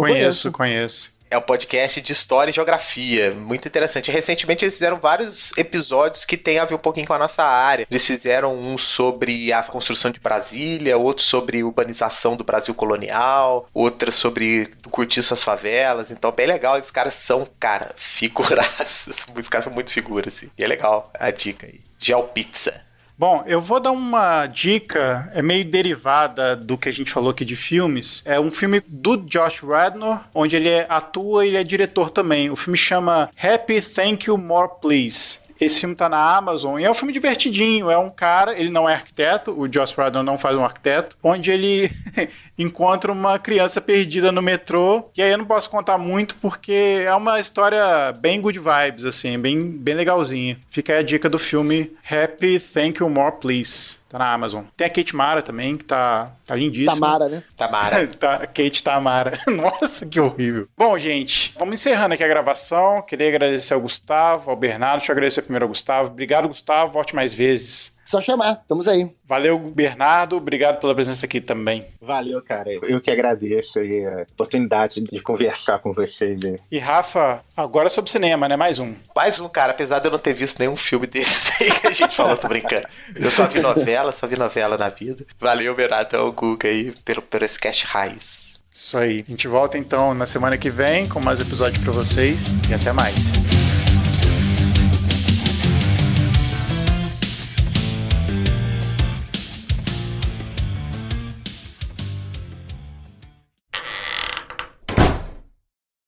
[SPEAKER 1] Conheço.
[SPEAKER 4] É um podcast de história e geografia, muito interessante. Recentemente eles fizeram vários episódios que tem a ver um pouquinho com a nossa área. Eles fizeram um sobre a construção de Brasília, outro sobre urbanização do Brasil colonial, outro sobre o cortiço às favelas. Então, bem legal. Esses caras são, cara, figuraças. Os caras são muito figuras, assim. E é legal a dica aí. GeoPizza.
[SPEAKER 1] Bom, eu vou dar uma dica, é meio derivada do que a gente falou aqui de filmes. É um filme do Josh Radnor, onde ele atua e ele é diretor também. O filme chama Happy Thank You More Please. Esse filme tá na Amazon e é um filme divertidinho. É um cara, ele não é arquiteto, o Josh Radnor não faz um arquiteto, onde ele encontra uma criança perdida no metrô. E aí eu não posso contar muito porque é uma história bem good vibes, assim, bem legalzinha. Fica aí a dica do filme Happy Thank You More Please. Tá na Amazon. Tem a Kate Mara também, que tá lindíssima.
[SPEAKER 2] Tamara, né?
[SPEAKER 4] Tamara.
[SPEAKER 1] Kate Tamara. Nossa, que horrível. Bom, gente, vamos encerrando aqui a gravação. Queria agradecer ao Gustavo, ao Bernardo. Deixa eu agradecer primeiro ao Gustavo. Obrigado, Gustavo. Volte mais vezes.
[SPEAKER 2] Só chamar, estamos aí.
[SPEAKER 1] Valeu, Bernardo. Obrigado pela presença aqui também.
[SPEAKER 3] Valeu, cara. Eu que agradeço aí a oportunidade de conversar com vocês.
[SPEAKER 1] E Rafa, agora sobre cinema, né? Mais um.
[SPEAKER 4] Mais um, cara. Apesar de eu não ter visto nenhum filme desse aí que a gente falou, tô brincando. Eu só vi novela na vida. Valeu, Bernardo, ao Guga aí, pelo esse cast raiz.
[SPEAKER 1] Isso aí. A gente volta então na semana que vem com mais episódios pra vocês. E até mais.